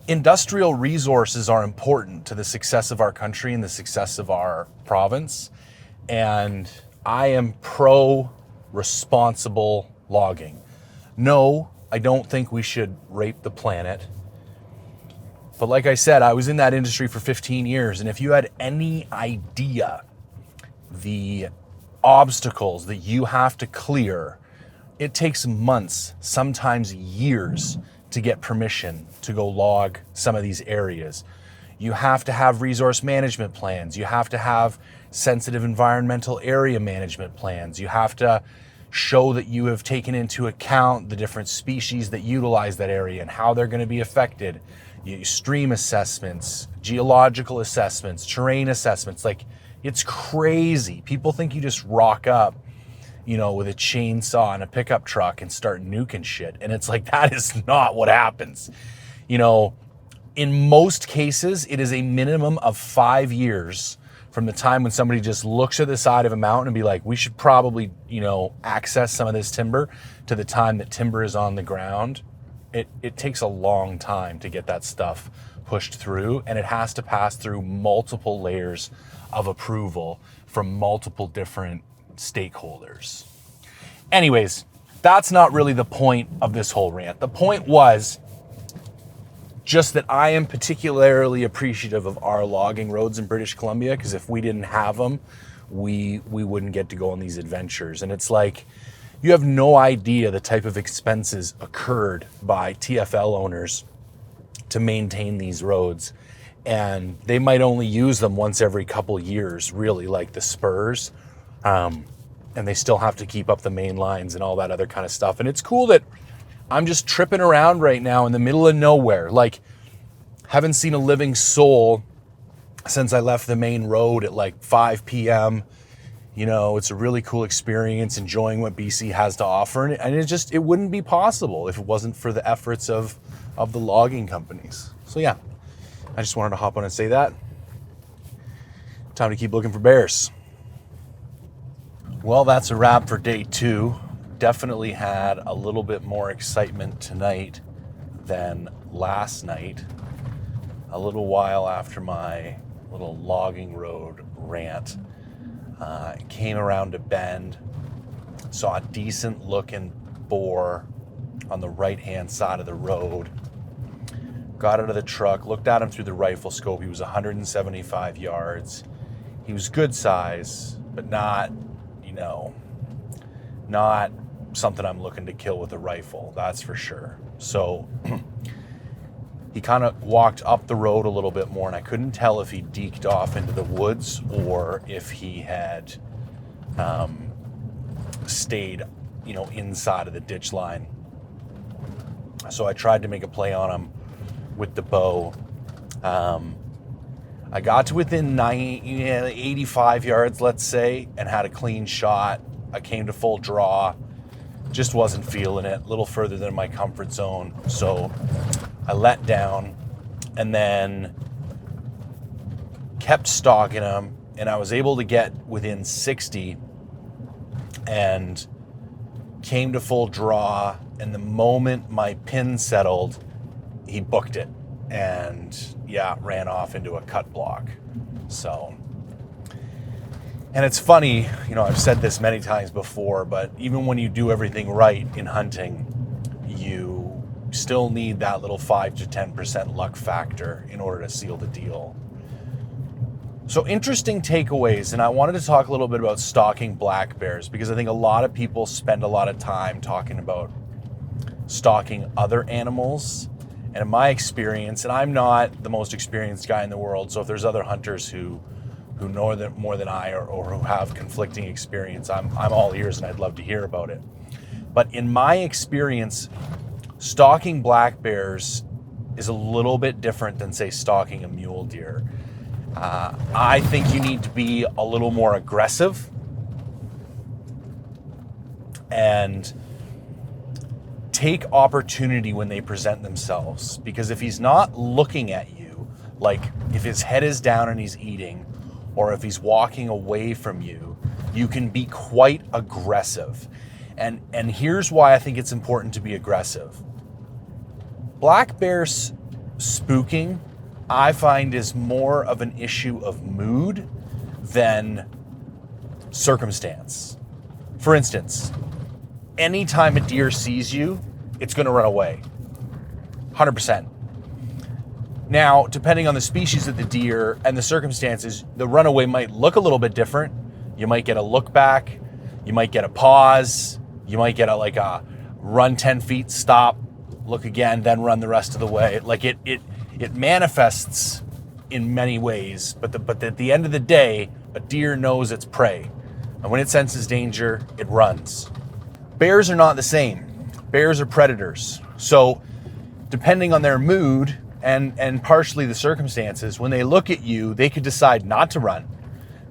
industrial resources are important to the success of our country and the success of our province. And I am pro responsible logging. No, I don't think we should rape the planet. But like I said, I was in that industry for 15 years. And if you had any idea the obstacles that you have to clear, it takes months, sometimes years, to get permission to go log some of these areas. You have to have resource management plans. You have to have sensitive environmental area management plans. You have to show that you have taken into account the different species that utilize that area and how they're going to be affected. Stream assessments, geological assessments, terrain assessments. Like, it's crazy. People think you just rock up, with a chainsaw and a pickup truck and start nuking shit. And it's like, that is not what happens. In most cases, it is a minimum of 5 years from the time when somebody just looks at the side of a mountain and be like, we should probably, access some of this timber, to the time that timber is on the ground. It takes a long time to get that stuff pushed through, and it has to pass through multiple layers of approval from multiple different stakeholders. Anyways, that's not really the point of this whole rant. The point was just that I am particularly appreciative of our logging roads in British Columbia, because if we didn't have them, we wouldn't get to go on these adventures. And it's like, you have no idea the type of expenses occurred by TFL owners to maintain these roads. And they might only use them once every couple years, really, like the spurs. And they still have to keep up the main lines and all that other kind of stuff. And it's cool that I'm just tripping around right now in the middle of nowhere. Like, haven't seen a living soul since I left the main road at like 5 p.m. It's a really cool experience, enjoying what BC has to offer. And it wouldn't be possible if it wasn't for the efforts of the logging companies. So yeah, I just wanted to hop on and say that. Time to keep looking for bears. Well, that's a wrap for day 2. Definitely had a little bit more excitement tonight than last night. A little while after my little logging road rant, came around a bend, saw a decent looking boar on the right hand side of the road, got out of the truck, looked at him through the rifle scope. He was 175 yards. He was good size, but not something I'm looking to kill with a rifle, that's for sure. So he kind of walked up the road a little bit more, and I couldn't tell if he deked off into the woods or if he had stayed, inside of the ditch line. So I tried to make a play on him with the bow. I got to within 85 yards, let's say, and had a clean shot. I came to full draw. Just wasn't feeling it, a little further than my comfort zone. So I let down and then kept stalking him, and I was able to get within 60 and came to full draw. And the moment my pin settled, he booked it and ran off into a cut block. So, and it's funny, I've said this many times before, but even when you do everything right in hunting, you still need that little 5 to 10% luck factor in order to seal the deal. So interesting takeaways, and I wanted to talk a little bit about stalking black bears because I think a lot of people spend a lot of time talking about stalking other animals. And in my experience, and I'm not the most experienced guy in the world, so if there's other hunters who know that more than I or who have conflicting experience, I'm all ears and I'd love to hear about it. But in my experience, stalking black bears is a little bit different than, say, stalking a mule deer. I think you need to be a little more aggressive and take opportunity when they present themselves. Because if he's not looking at you, like if his head is down and he's eating, or if he's walking away from you, you can be quite aggressive. And here's why I think it's important to be aggressive. Black bears spooking, I find, is more of an issue of mood than circumstance. For instance, anytime a deer sees you, it's going to run away. 100%. Now, depending on the species of the deer and the circumstances, the runaway might look a little bit different. You might get a look back. You might get a pause. You might get a run 10 feet, stop, look again, then run the rest of the way. Like it manifests in many ways, but at the end of the day, a deer knows its prey. And when it senses danger, it runs. Bears are not the same. Bears are predators. So depending on their mood and partially the circumstances, when they look at you, they could decide not to run.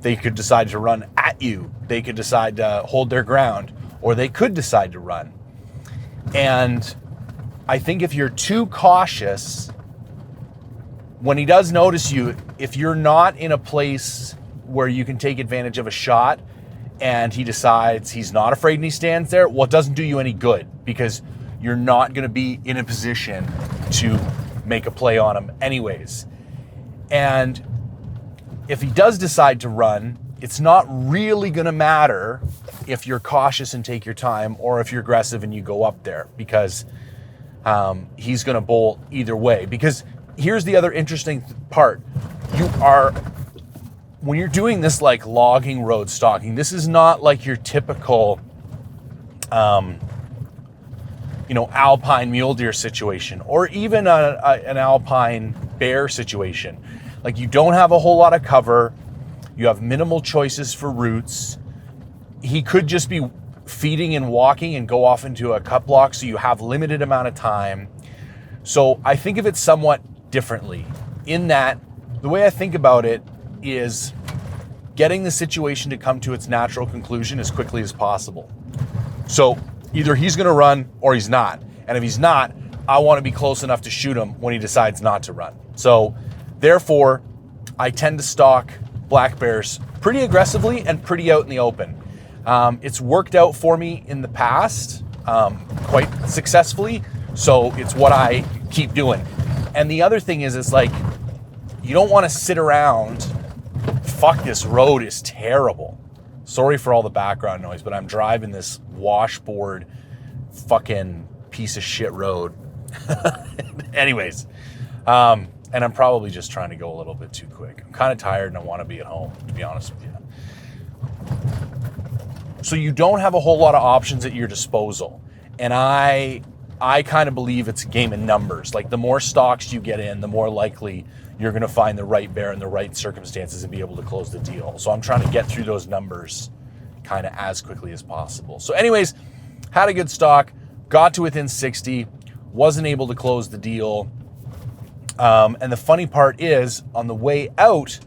They could decide to run at you. They could decide to hold their ground, or they could decide to run. And I think if you're too cautious, when he does notice you, if you're not in a place where you can take advantage of a shot and he decides he's not afraid and he stands there, well, it doesn't do you any good because you're not going to be in a position to make a play on him anyways. And if he does decide to run, it's not really going to matter if you're cautious and take your time or if you're aggressive and you go up there, because he's going to bolt either way. Because here's the other interesting part. When you're doing this like logging road stalking, this is not like your typical alpine mule deer situation, or even an alpine bear situation. Like, you don't have a whole lot of cover. You have minimal choices for routes. He could just be feeding and walking and go off into a cut block, so you have limited amount of time. So I think of it somewhat differently, in that the way I think about it is getting the situation to come to its natural conclusion as quickly as possible. So either he's going to run or he's not. And if he's not, I want to be close enough to shoot him when he decides not to run. So therefore, I tend to stalk black bears pretty aggressively and pretty out in the open. It's worked out for me in the past quite successfully, so it's what I keep doing. And the other thing is, it's like, you don't want to sit around. Fuck, this road is terrible. Sorry for all the background noise, but I'm driving this washboard fucking piece of shit road. Anyways, and I'm probably just trying to go a little bit too quick. I'm kind of tired and I want to be at home, to be honest with you. So you don't have a whole lot of options at your disposal. And I kind of believe it's a game of numbers. Like, the more stalks you get in, the more likely you're going to find the right bear in the right circumstances and be able to close the deal. So I'm trying to get through those numbers kind of as quickly as possible. So anyways, had a good stalk, got to within 60, wasn't able to close the deal. And the funny part is, on the way out,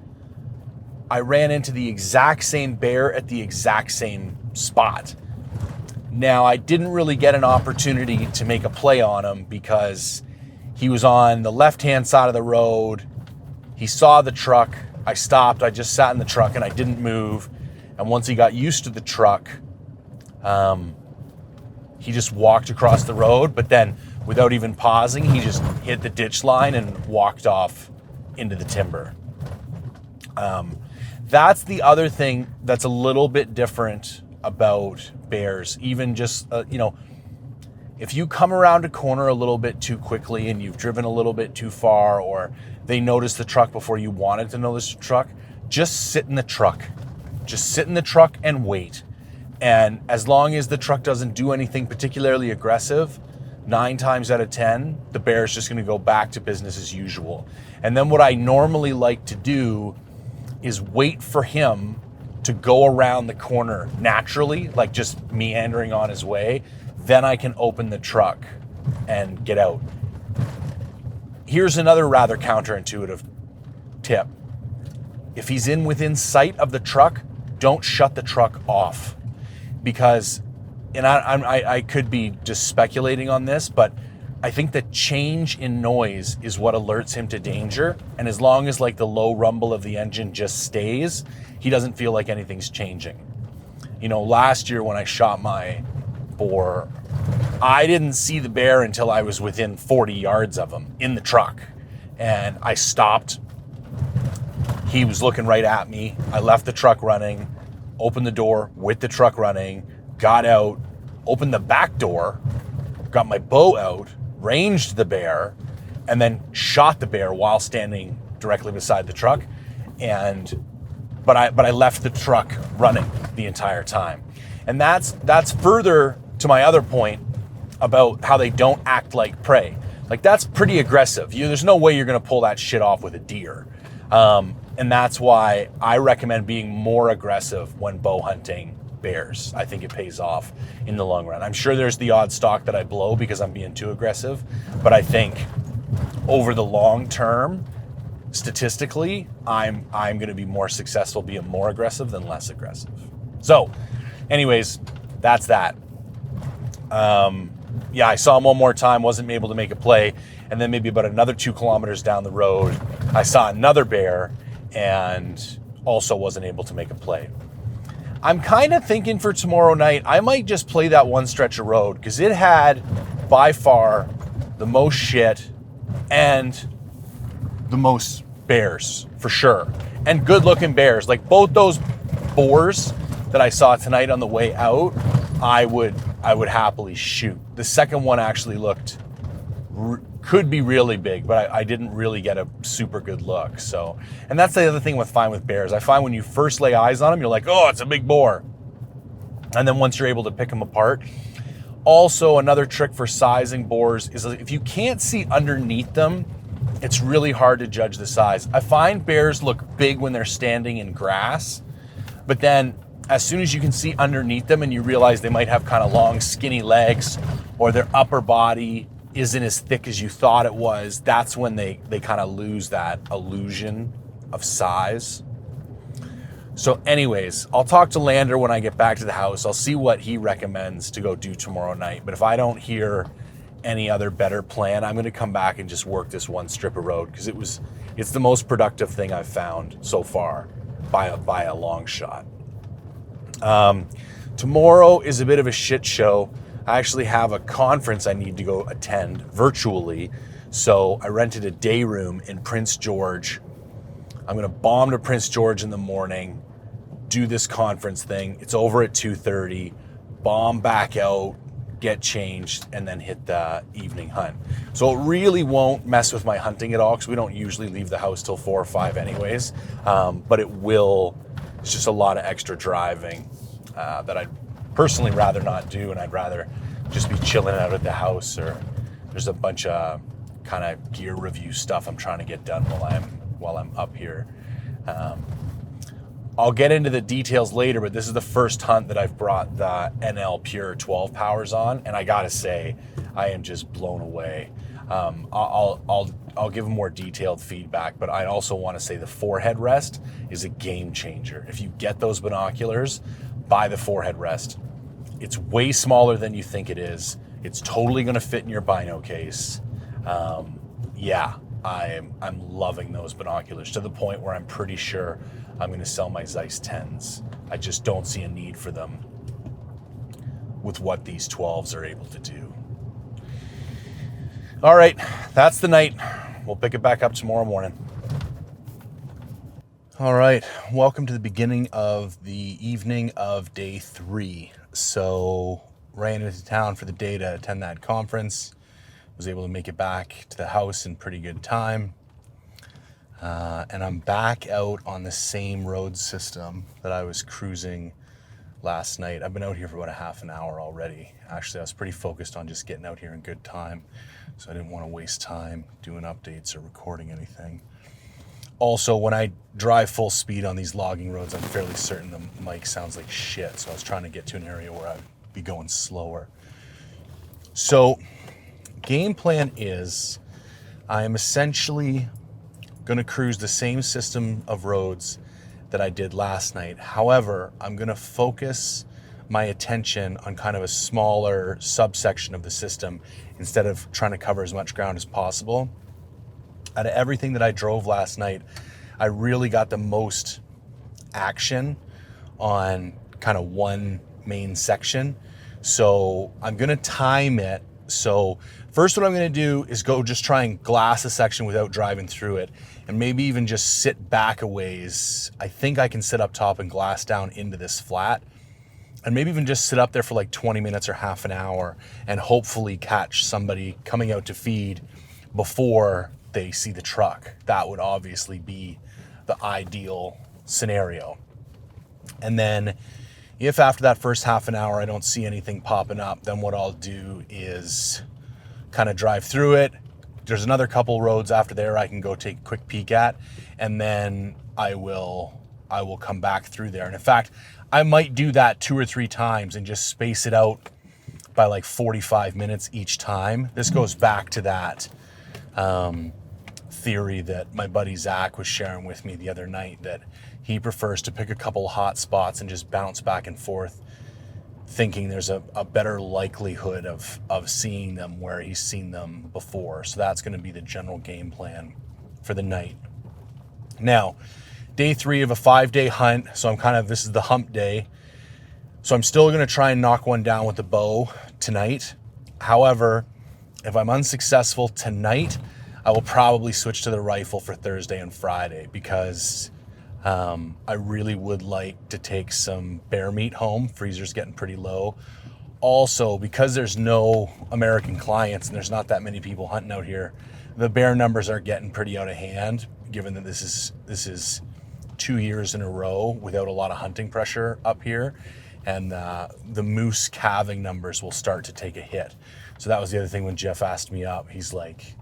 I ran into the exact same bear at the exact same spot. Now, I didn't really get an opportunity to make a play on him because he was on the left-hand side of the road. He saw the truck. I stopped. I just sat in the truck and I didn't move. And once he got used to the truck, he just walked across the road. But then, without even pausing, he just hit the ditch line and walked off into the timber. That's the other thing that's a little bit different about bears. Even just, if you come around a corner a little bit too quickly and you've driven a little bit too far, or they notice the truck before you wanted to notice the truck, just sit in the truck. Just sit in the truck and wait. And as long as the truck doesn't do anything particularly aggressive, 9 times out of 10, the bear's just going to go back to business as usual. And then what I normally like to do is wait for him to go around the corner naturally, like just meandering on his way. Then I can open the truck and get out. Here's another rather counterintuitive tip. If he's within sight of the truck, don't shut the truck off. Because, and I could be just speculating on this, but I think the change in noise is what alerts him to danger. And as long as like the low rumble of the engine just stays, he doesn't feel like anything's changing. You know, last year when I shot my boar, I didn't see the bear until I was within 40 yards of him in the truck. And I stopped. He was looking right at me. I left the truck running, opened the door with the truck running, got out, opened the back door, got my bow out, ranged the bear, and then shot the bear while standing directly beside the truck. But I left the truck running the entire time. And that's further to my other point about how they don't act like prey. Like, that's pretty aggressive. There's no way you're gonna pull that shit off with a deer. And that's why I recommend being more aggressive when bow hunting bears. I think it pays off in the long run. I'm sure there's the odd stock that I blow because I'm being too aggressive, but I think over the long term, statistically, I'm going to be more successful being more aggressive than less aggressive. So, anyways, that's that. Yeah, I saw him one more time, wasn't able to make a play, and then maybe about another 2 kilometers down the road, I saw another bear and also wasn't able to make a play. I'm kind of thinking for tomorrow night, I might just play that one stretch of road because it had by far the most shit and the most bears for sure. And good looking bears. Like both those boars that I saw tonight on the way out, I would happily shoot. The second one actually could be really big, but I didn't really get a super good look. So, and that's the other thing with bears. I find when you first lay eyes on them, you're like, oh, it's a big boar. And then once you're able to pick them apart. Also, another trick for sizing boars is if you can't see underneath them, it's really hard to judge the size. I find bears look big when they're standing in grass, but then as soon as you can see underneath them and you realize they might have kind of long, skinny legs or their upper body isn't as thick as you thought it was, that's when they kind of lose that illusion of size. So anyways, I'll talk to Lander when I get back to the house. I'll see what he recommends to go do tomorrow night. But if I don't hear any other better plan, I'm going to come back and just work this one strip of road because it's the most productive thing I've found so far by a long shot. Tomorrow is a bit of a shit show. I actually have a conference I need to go attend virtually. So I rented a day room in Prince George. I'm going to bomb to Prince George in the morning, do this conference thing. It's over at 2:30, bomb back out, get changed, and then hit the evening hunt. So it really won't mess with my hunting at all because we don't usually leave the house till 4 or 5 anyways. But it's just a lot of extra driving that I'd personally rather not do, and I'd rather just be chilling out at the house, or there's a bunch of kind of gear review stuff I'm trying to get done while I'm up here. I'll get into the details later, but this is the first hunt that I've brought the NL Pure 12 powers on, and I gotta say, I am just blown away. I'll give more detailed feedback, but I also want to say the forehead rest is a game changer. If you get those binoculars, buy the forehead rest. It's way smaller than you think it is. It's totally going to fit in your bino case. Yeah, I'm loving those binoculars to the point where I'm pretty sure I'm going to sell my Zeiss 10s. I just don't see a need for them with what these 12s are able to do. All right, that's the night. We'll pick it back up tomorrow morning. All right, welcome to the beginning of the evening of day 3. So ran into town for the day to attend that conference. Was able to make it back to the house in pretty good time. And I'm back out on the same road system that I was cruising last night. I've been out here for about a half an hour already. Actually, I was pretty focused on just getting out here in good time, so I didn't want to waste time doing updates or recording anything. Also, when I drive full speed on these logging roads, I'm fairly certain the mic sounds like shit, so I was trying to get to an area where I'd be going slower. So, game plan is I am essentially going to cruise the same system of roads that I did last night. However, I'm going to focus my attention on kind of a smaller subsection of the system instead of trying to cover as much ground as possible. Out of everything that I drove last night, I really got the most action on kind of one main section. So I'm going to time it. So first what I'm going to do is go just try and glass a section without driving through it, and maybe even just sit back a ways. I think I can sit up top and glass down into this flat, and maybe even just sit up there for like 20 minutes or half an hour and hopefully catch somebody coming out to feed before they see the truck. That would obviously be the ideal scenario. And then if after that first half an hour I don't see anything popping up, then what I'll do is kind of drive through it. There's another couple roads after there I can go take a quick peek at, and then I will come back through there. And in fact, I might do that 2 or 3 times and just space it out by like 45 minutes each time. This goes back to that theory that my buddy Zach was sharing with me the other night, that he prefers to pick a couple hot spots and just bounce back and forth, thinking there's a better likelihood of seeing them where he's seen them before. So that's going to be the general game plan for the night. Now, day 3 of a 5-day hunt. So this is the hump day. So I'm still going to try and knock one down with the bow tonight. However, if I'm unsuccessful tonight, I will probably switch to the rifle for Thursday and Friday, because I really would like to take some bear meat home. Freezer's getting pretty low. Also, because there's no American clients and there's not that many people hunting out here, the bear numbers are getting pretty out of hand, given that this is 2 years in a row without a lot of hunting pressure up here. And the moose calving numbers will start to take a hit. So that was the other thing when Jeff asked me up. He's like,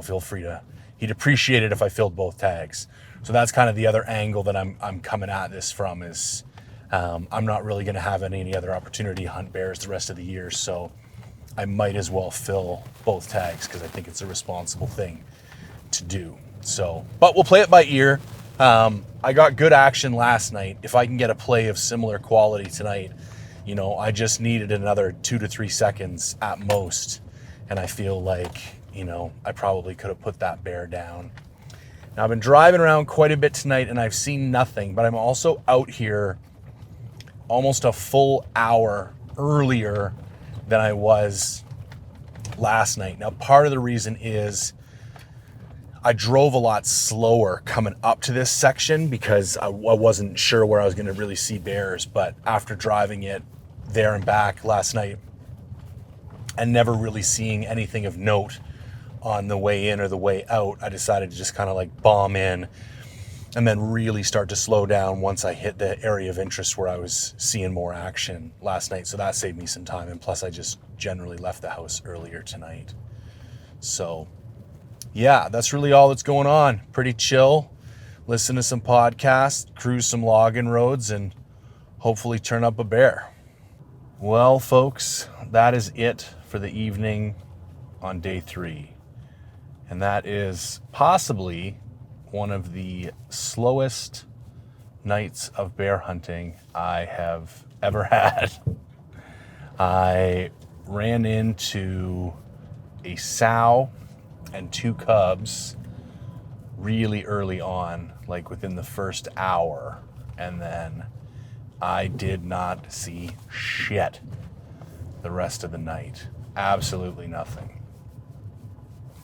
feel free to, he'd appreciate it if I filled both tags. So that's kind of the other angle that I'm coming at this from, is I'm not really going to have any other opportunity to hunt bears the rest of the year. So I might as well fill both tags, because I think it's a responsible thing to do. So, but we'll play it by ear. I got good action last night. If I can get a play of similar quality tonight, I just needed another 2 to 3 seconds at most. And I feel like, I probably could have put that bear down. Now, I've been driving around quite a bit tonight and I've seen nothing, but I'm also out here almost a full hour earlier than I was last night. Now, part of the reason is I drove a lot slower coming up to this section because I wasn't sure where I was going to really see bears. But after driving it there and back last night and never really seeing anything of note on the way in or the way out, I decided to just kind of like bomb in and then really start to slow down once I hit the area of interest where I was seeing more action last night. So that saved me some time. And plus I just generally left the house earlier tonight. So yeah, that's really all that's going on. Pretty chill. Listen to some podcasts, cruise some logging roads, and hopefully turn up a bear. Well, folks, that is it for the evening on day 3. And that is possibly one of the slowest nights of bear hunting I have ever had. I ran into a sow and 2 cubs really early on, like within the first hour, and then I did not see shit the rest of the night. Absolutely nothing.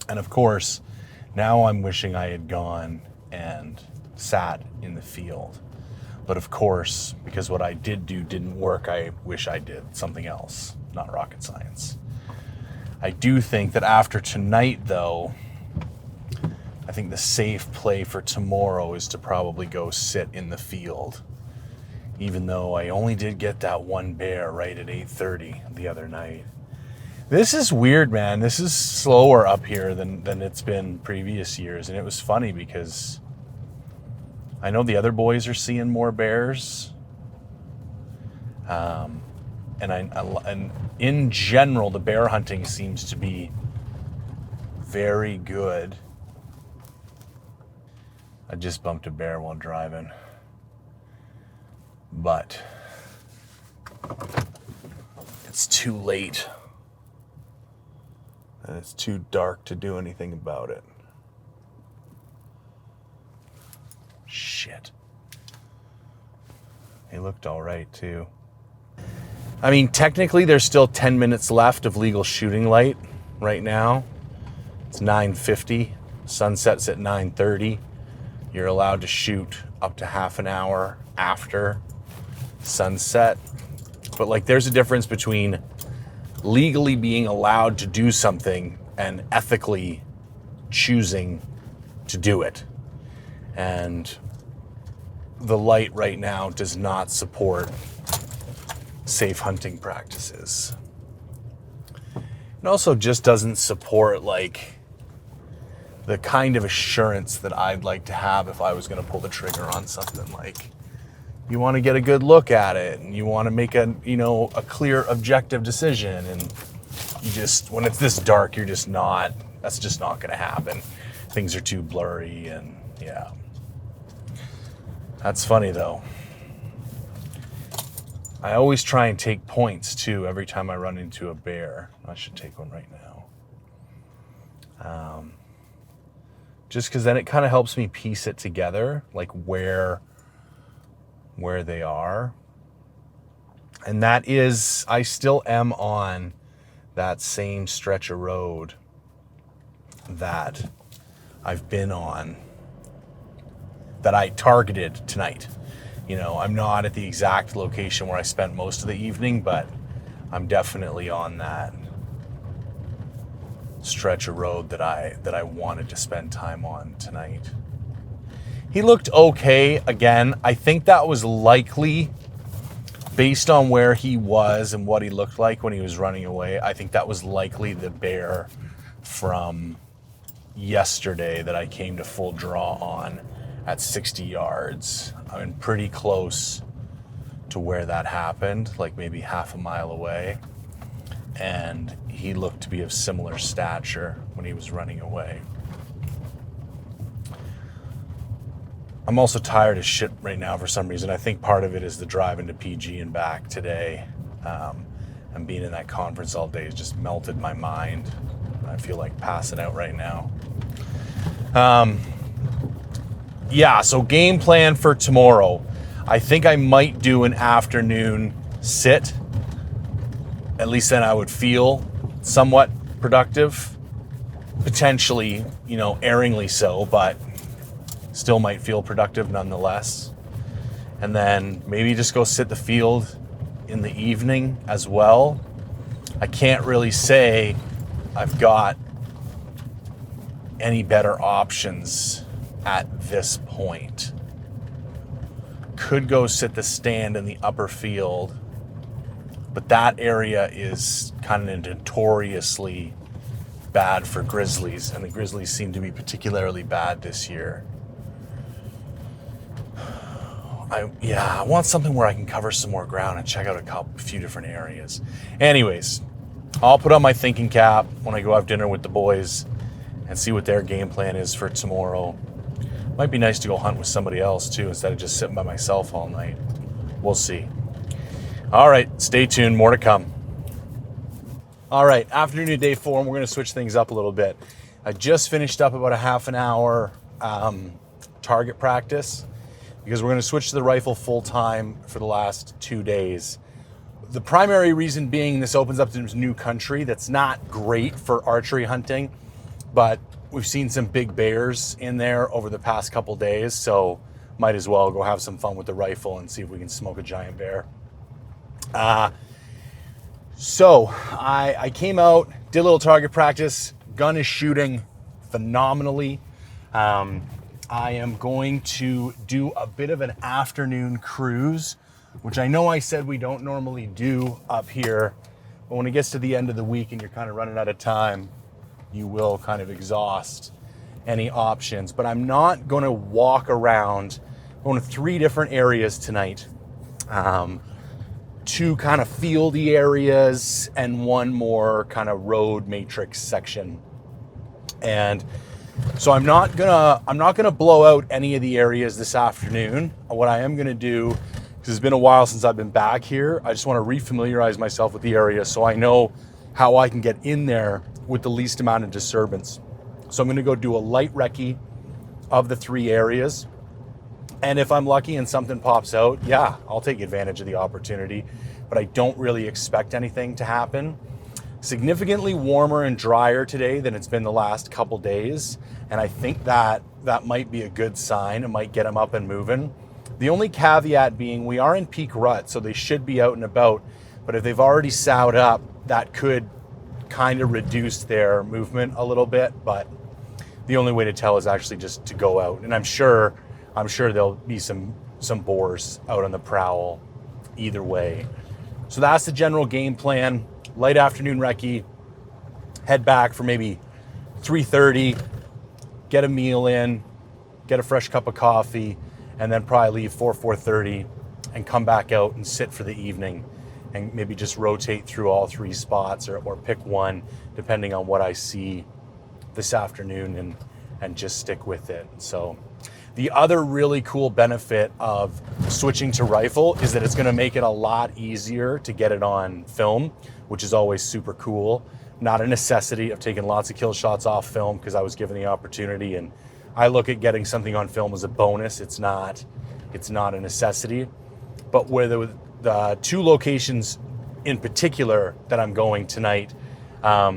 And of course, now I'm wishing I had gone and sat in the field. But of course, because what I did do didn't work, I wish I did something else, not rocket science. I do think that after tonight, though, I think the safe play for tomorrow is to probably go sit in the field, even though I only did get that one bear right at 8:30 the other night. This is weird, man. This is slower up here than it's been previous years, and it was funny because I know the other boys are seeing more bears, and in general, the bear hunting seems to be very good. I just bumped a bear while driving, but it's too late and it's too dark to do anything about it. Shit. He looked all right too. I mean, technically there's still 10 minutes left of legal shooting light right now. It's 9:50. Sunset's at 9:30. You're allowed to shoot up to half an hour after sunset. But like, there's a difference between legally being allowed to do something and ethically choosing to do it. And the light right now does not support safe hunting practices. It also just doesn't support like the kind of assurance that I'd like to have if I was going to pull the trigger on something. Like, you want to get a good look at it and you want to make a clear objective decision, and you just, when it's this dark, that's just not going to happen. Things are too blurry, and yeah. That's funny though. I always try and take points too every time I run into a bear. I should take one right now. Just because then it kind of helps me piece it together, like where they are. And that is, I still am on that same stretch of road that I've been on, that I targeted tonight. You know, I'm not at the exact location where I spent most of the evening, but I'm definitely on that stretch of road that I wanted to spend time on tonight. He looked okay. Again, I think that was likely based on where he was and what he looked like when he was running away. I think that was likely the bear from yesterday that I came to full draw on at 60 yards. I mean, pretty close to where that happened, like maybe half a mile away. And he looked to be of similar stature when he was running away. I'm also tired as shit right now for some reason. I think part of it is the drive into PG and back today. And being in that conference all day has just melted my mind. I feel like passing out right now. Yeah, so game plan for tomorrow. I think I might do an afternoon sit. At least then I would feel somewhat productive. Potentially, erringly so, but still might feel productive nonetheless. And then maybe just go sit the field in the evening as well. I can't really say I've got any better options at this point. Could go sit the stand in the upper field, but that area is kind of notoriously bad for grizzlies, and the grizzlies seem to be particularly bad this year. I want something where I can cover some more ground and check out a few different areas. Anyways, I'll put on my thinking cap when I go have dinner with the boys and see what their game plan is for tomorrow. Might be nice to go hunt with somebody else too, instead of just sitting by myself all night. We'll see. All right, stay tuned, more to come. All right, afternoon of day 4, and we're gonna switch things up a little bit. I just finished up about a half an hour target practice because we're gonna switch to the rifle full time for the last 2 days. The primary reason being this opens up to new country that's not great for archery hunting, but we've seen some big bears in there over the past couple days, so might as well go have some fun with the rifle and see if we can smoke a giant bear. So I came out, did a little target practice. Gun is shooting phenomenally. I am going to do a bit of an afternoon cruise, which I know I said we don't normally do up here, but when it gets to the end of the week and you're kind of running out of time, you will kind of exhaust any options. But I'm not going to walk around. I'm going to 3 different areas tonight. 2 kind of fieldy areas and 1 more kind of road matrix section. And so I'm not gonna blow out any of the areas this afternoon. What I am gonna do, because it's been a while since I've been back here, I just want to refamiliarize myself with the area so I know how I can get in there with the least amount of disturbance. So I'm gonna go do a light recce of the 3 areas. And if I'm lucky and something pops out, yeah, I'll take advantage of the opportunity, but I don't really expect anything to happen. Significantly warmer and drier today than it's been the last couple days, and I think that might be a good sign. It might get them up and moving. The only caveat being we are in peak rut, so they should be out and about, but if they've already sowed up, that could kind of reduce their movement a little bit, but the only way to tell is actually just to go out, and I'm sure there'll be some boars out on the prowl either way. So that's the general game plan. Light afternoon recce, head back for maybe 3:30, get a meal in, get a fresh cup of coffee, and then probably leave 4:30 and come back out and sit for the evening and maybe just rotate through all 3 spots or pick one depending on what I see this afternoon and just stick with it. So the other really cool benefit of switching to rifle is that it's going to make it a lot easier to get it on film, which is always super cool. Not a necessity. I've taken lots of kill shots off film because I was given the opportunity, and I look at getting something on film as a bonus. It's not a necessity. But where the 2 locations in particular that I'm going tonight are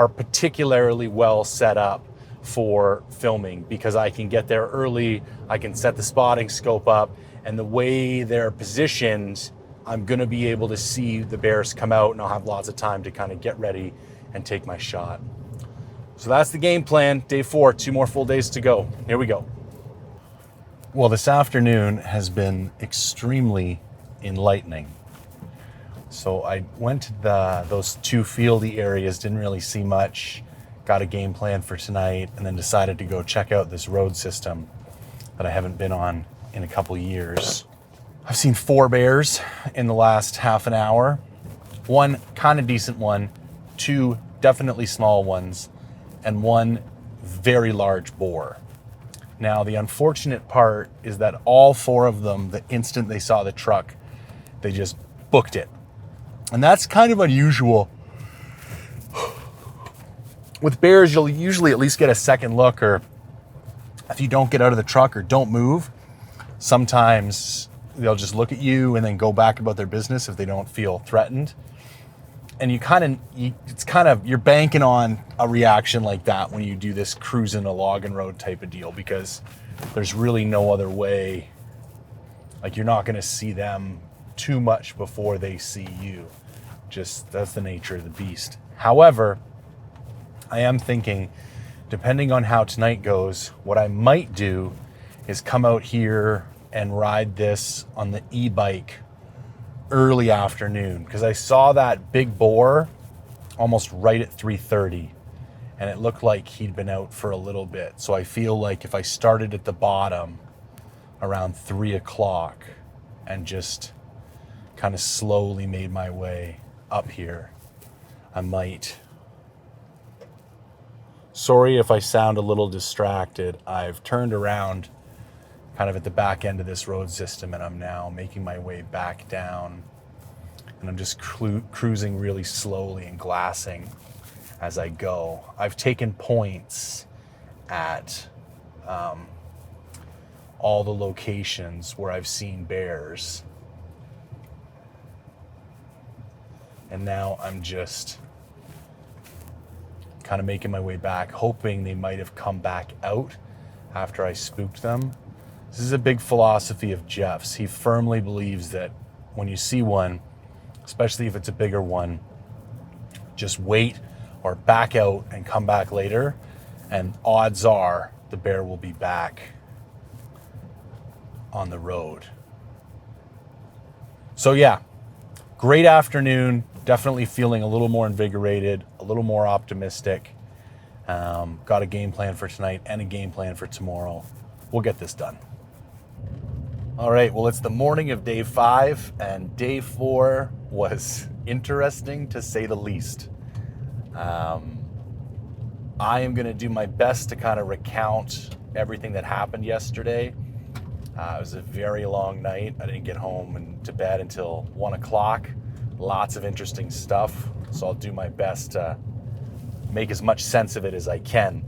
particularly well set up for filming because I can get there early, I can set the spotting scope up, and the way they're positioned, I'm gonna be able to see the bears come out and I'll have lots of time to kind of get ready and take my shot. So that's the game plan. Day 4, 2 more full days to go. Here we go. Well, this afternoon has been extremely enlightening. So I went to those 2 fieldy areas, didn't really see much, got a game plan for tonight, and then decided to go check out this road system that I haven't been on in a couple years. I've seen 4 bears in the last half an hour. 1 kind of decent one, 2 definitely small ones, and 1 very large boar. Now, the unfortunate part is that all 4 of them, the instant they saw the truck, they just booked it. And that's kind of unusual. With bears, you'll usually at least get a second look, or if you don't get out of the truck or don't move, sometimes they'll just look at you and then go back about their business if they don't feel threatened. And you're banking on a reaction like that when you do this cruising a logging road type of deal, because there's really no other way. Like, you're not going to see them too much before they see you. Just, that's the nature of the beast. However, I am thinking, depending on how tonight goes, what I might do is come out here and ride this on the e-bike early afternoon, because I saw that big boar almost right at 3:30 and it looked like he'd been out for a little bit. So I feel like if I started at the bottom around 3 o'clock and just kind of slowly made my way up here, I might. Sorry if I sound a little distracted. I've turned around kind of at the back end of this road system and I'm now making my way back down, and I'm just cruising really slowly and glassing as I go. I've taken points at all the locations where I've seen bears, and now I'm just kind of making my way back, hoping they might have come back out after I spooked them. This is a big philosophy of Jeff's. He firmly believes that when you see one, especially if it's a bigger one, just wait or back out and come back later, And odds are the bear will be back on the road. So yeah, great afternoon. Definitely feeling a little more invigorated, a little more optimistic. Got a game plan for tonight and a game plan for tomorrow. We'll get this done. All right, well, it's the morning of day 5, and day 4 was interesting to say the least. I am going to do my best to kind of recount everything that happened yesterday. It was a very long night. I didn't get home and to bed until 1 o'clock. Lots of interesting stuff, so I'll do my best to make as much sense of it as I can.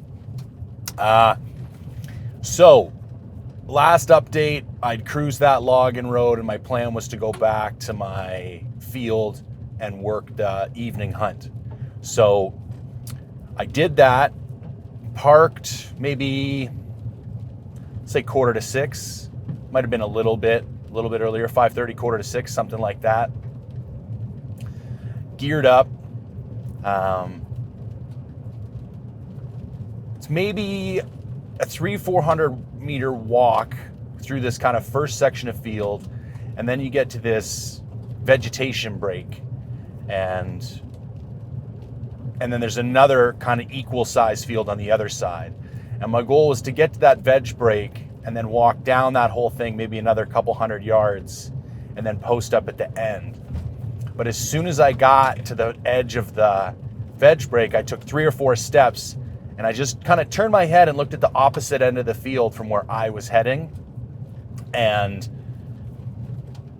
So, last update, I'd cruised that login road, and my plan was to go back to my field and work the evening hunt. So I did that, parked maybe, say 5:45. Might have been a little bit earlier, 5:30, 5:45, something like that. Geared up. It's maybe a 300-400 meter walk through this kind of first section of field, and then you get to this vegetation break, and then there's another kind of equal size field on the other side. And my goal was to get to that veg break and then walk down that whole thing, maybe another couple 100 yards, and then post up at the end. But as soon as I got to the edge of the veg break, I took 3 or 4 steps, and I just kind of turned my head and looked at the opposite end of the field from where I was heading. And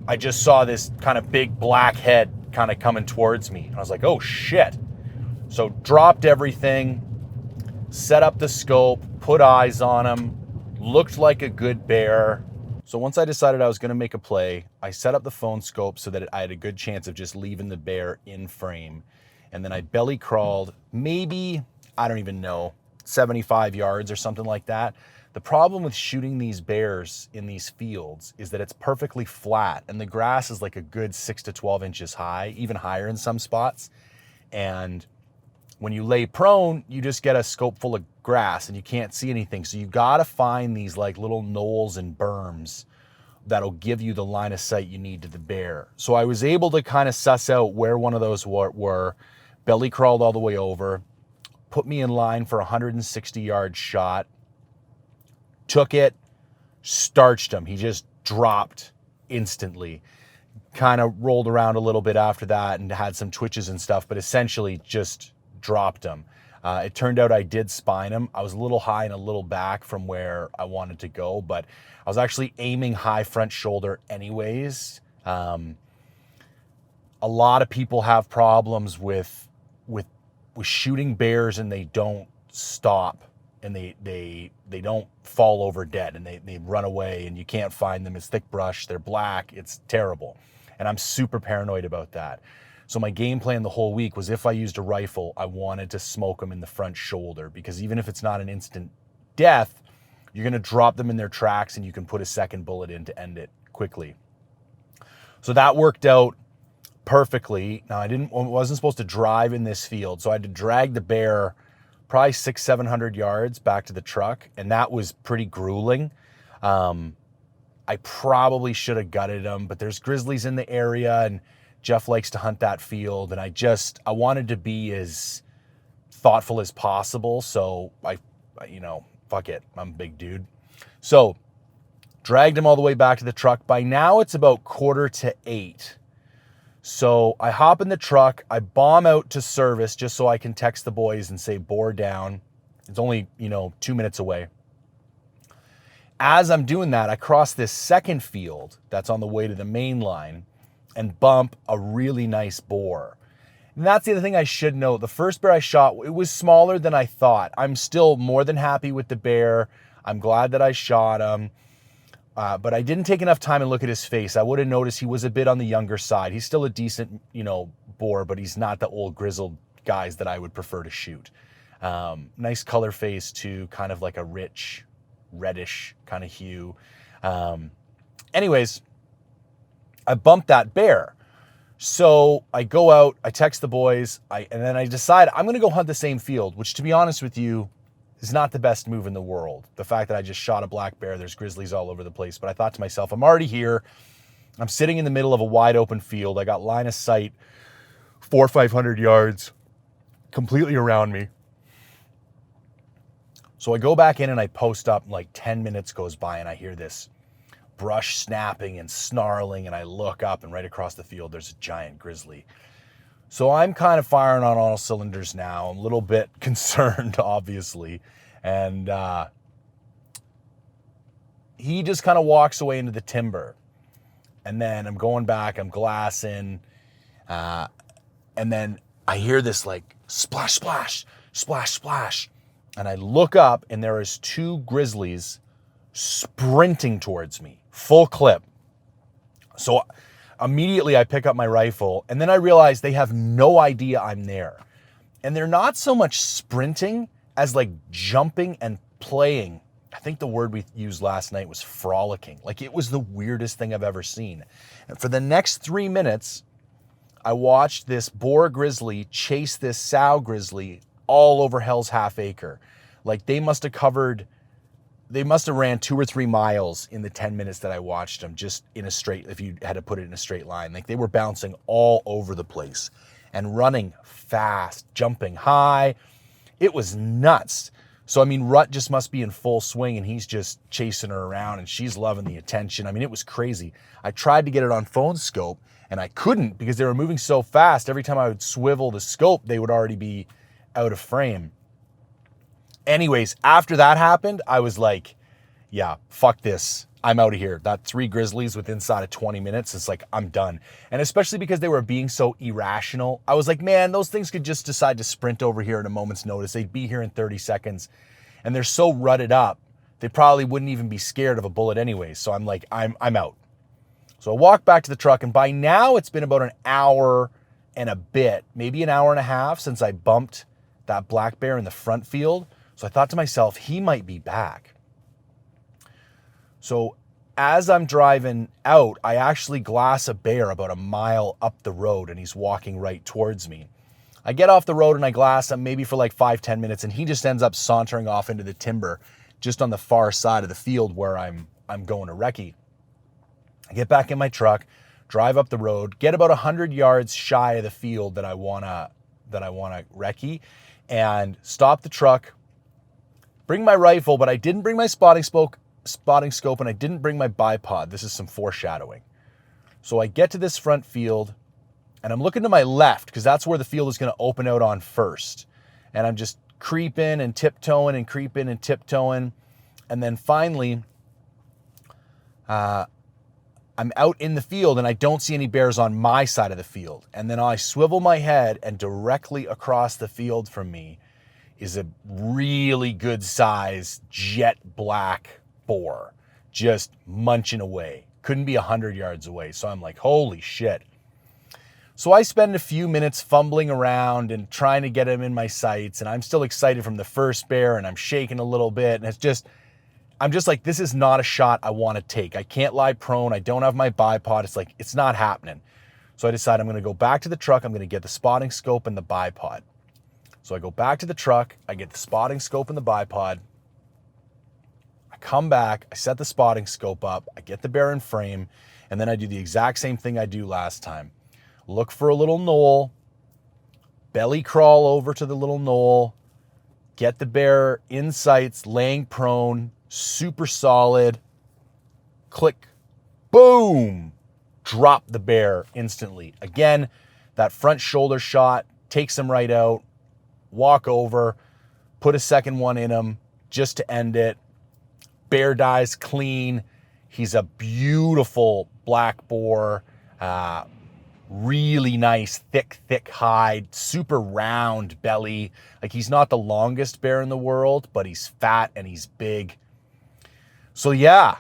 I just saw this kind of big black head kind of coming towards me. And I was like, oh shit. So dropped everything, set up the scope, put eyes on him, looked like a good bear. So once I decided I was going to make a play, I set up the phone scope so that I had a good chance of just leaving the bear in frame. And then I belly crawled, maybe, I don't even know, 75 yards or something like that. The problem with shooting these bears in these fields is that it's perfectly flat, and the grass is like a good 6 to 12 inches high, even higher in some spots. And when you lay prone, you just get a scope full of grass and you can't see anything. So you got to find these like little knolls and berms that'll give you the line of sight you need to the bear. So I was able to kind of suss out where one of those were, belly crawled all the way over, put me in line for a 160-yard shot, took it, starched him. He just dropped instantly. Kind of rolled around a little bit after that and had some twitches and stuff, but essentially just dropped him. It turned out I did spine him. I was a little high and a little back from where I wanted to go, but I was actually aiming high front shoulder anyways. A lot of people have problems with shooting bears, and they don't stop, and they don't fall over dead, and they run away, and you can't find them. It's thick brush, they're black, it's terrible. And I'm super paranoid about that. So my game plan the whole week was, if I used a rifle, I wanted to smoke them in the front shoulder, because even if it's not an instant death, you're going to drop them in their tracks and you can put a second bullet in to end it quickly. So that worked out perfectly. Now I wasn't supposed to drive in this field, so I had to drag the bear probably 600-700 yards back to the truck, and that was pretty grueling. I probably should have gutted him, but there's grizzlies in the area, and Jeff likes to hunt that field, and I wanted to be as thoughtful as possible, so I fuck it, I'm a big dude. So dragged him all the way back to the truck. By now it's about 7:45. So I hop in the truck, I bomb out to service just so I can text the boys and say, bore down. It's only, 2 minutes away. As I'm doing that, I cross this second field that's on the way to the main line and bump a really nice boar. And that's the other thing I should note. The first bear I shot, it was smaller than I thought. I'm still more than happy with the bear. I'm glad that I shot him. But I didn't take enough time and look at his face. I would have noticed he was a bit on the younger side. He's still a decent, boar, but he's not the old grizzled guys that I would prefer to shoot. Nice color face too, kind of like a rich, reddish kind of hue. Anyways, I bumped that bear. So I go out, I text the boys, and then I decide I'm going to go hunt the same field, which, to be honest with you, is not the best move in the world. The fact that I just shot a black bear, there's grizzlies all over the place. But I thought to myself, I'm already here. I'm sitting in the middle of a wide open field. I got line of sight, 400 or 500 yards completely around me. So I go back in and I post up, like 10 minutes goes by and I hear this brush snapping and snarling, and I look up and right across the field, there's a giant grizzly. So I'm kind of firing on all cylinders now. I'm a little bit concerned, obviously. And he just kind of walks away into the timber. And then I'm going back, I'm glassing. And then I hear this like splash, splash, splash, splash. And I look up and there is 2 grizzlies sprinting towards me, full clip. So immediately I pick up my rifle and then I realize they have no idea I'm there. And they're not so much sprinting as like jumping and playing. I think the word we used last night was frolicking. Like it was the weirdest thing I've ever seen. And for the next 3 minutes, I watched this boar grizzly chase this sow grizzly all over Hell's Half Acre. Like they must have ran 2 or 3 miles in the 10 minutes that I watched them, just in a straight, if you had to put it in a straight line. Like they were bouncing all over the place and running fast, jumping high. It was nuts. So, I mean, Rut just must be in full swing and he's just chasing her around and she's loving the attention. I mean, it was crazy. I tried to get it on phone scope and I couldn't because they were moving so fast. Every time I would swivel the scope, they would already be out of frame. Anyways, after that happened, I was like, yeah, fuck this. I'm out of here. That 3 grizzlies within inside of 20 minutes, it's like, I'm done. And especially because they were being so irrational, I was like, man, those things could just decide to sprint over here at a moment's notice. They'd be here in 30 seconds. And they're so rutted up, they probably wouldn't even be scared of a bullet anyway. So I'm like, I'm out. So I walk back to the truck, and by now it's been about an hour and a bit, maybe an hour and a half since I bumped that black bear in the front field. So I thought to myself, he might be back. So as I'm driving out, I actually glass a bear about a mile up the road and he's walking right towards me. I get off the road and I glass him maybe for like 5-10 minutes and he just ends up sauntering off into the timber just on the far side of the field where I'm going to recce. I get back in my truck, drive up the road, get about 100 yards shy of the field that I wanna recce, and stop the truck. Bring my rifle, but I didn't bring my spotting scope and I didn't bring my bipod. This is some foreshadowing. So I get to this front field and I'm looking to my left because that's where the field is going to open out on first. And I'm just creeping and tiptoeing and creeping and tiptoeing. And then finally, I'm out in the field and I don't see any bears on my side of the field. And then I swivel my head and directly across the field from me is a really good size jet black boar just munching away. Couldn't be 100 yards away. So I'm like, holy shit. So I spend a few minutes fumbling around and trying to get him in my sights. And I'm still excited from the first bear and I'm shaking a little bit. And I'm just like, this is not a shot I want to take. I can't lie prone. I don't have my bipod. It's like, it's not happening. So I decide I'm going to go back to the truck. I'm going to get the spotting scope and the bipod. So I go back to the truck, I get the spotting scope and the bipod, I come back, I set the spotting scope up, I get the bear in frame, and then I do the exact same thing I do last time. Look for a little knoll, belly crawl over to the little knoll, get the bear in sights, laying prone, super solid, click, boom, drop the bear instantly. Again, that front shoulder shot takes him right out. Walk over, put a second one in him just to end it. Bear dies clean. He's a beautiful black boar, really nice, thick hide, super round belly. Like he's not the longest bear in the world, but he's fat and he's big. So yeah,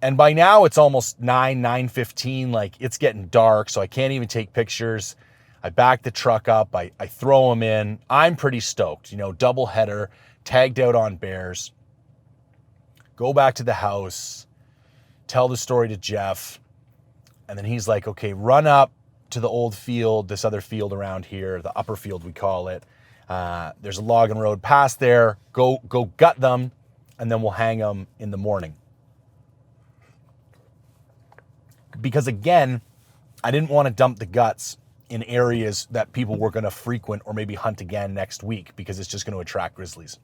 and by now it's almost 9:15, like it's getting dark, so I can't even take pictures. I back the truck up, I throw him in. I'm pretty stoked, double header, tagged out on bears. Go back to the house, tell the story to Jeff. And then he's like, okay, run up to the old field, this other field around here, the upper field we call it. There's a logging road past there. Go gut them, and then we'll hang them in the morning. Because again, I didn't want to dump the guts in areas that people were going to frequent or maybe hunt again next week, because it's just going to attract grizzlies.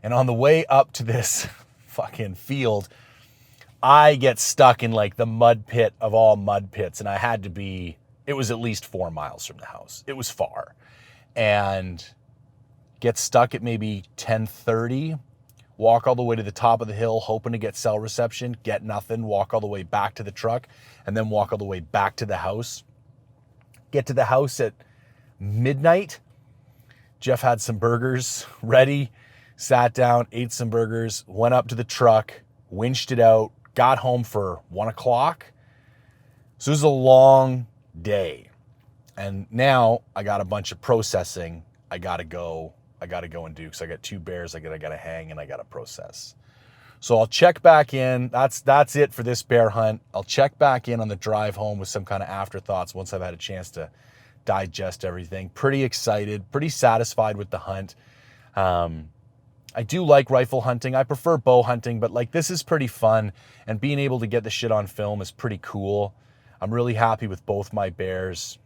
And on the way up to this fucking field, I get stuck in like the mud pit of all mud pits, and it was at least 4 miles from the house. It was far. And get stuck at maybe 10:30, walk all the way to the top of the hill, hoping to get cell reception, get nothing, walk all the way back to the truck, and then walk all the way back to the house. Get to the house at midnight. Jeff had some burgers ready, sat down, ate some burgers, went up to the truck, winched it out, got home for 1 o'clock. So it was a long day. And now I got a bunch of processing I gotta go and do, because I got 2 bears I gotta hang and I gotta process. So I'll check back in. That's it for this bear hunt. I'll check back in on the drive home with some kind of afterthoughts once I've had a chance to digest everything. Pretty excited, pretty satisfied with the hunt. I do like rifle hunting. I prefer bow hunting, but like this is pretty fun, and being able to get the shit on film is pretty cool. I'm really happy with both my bears.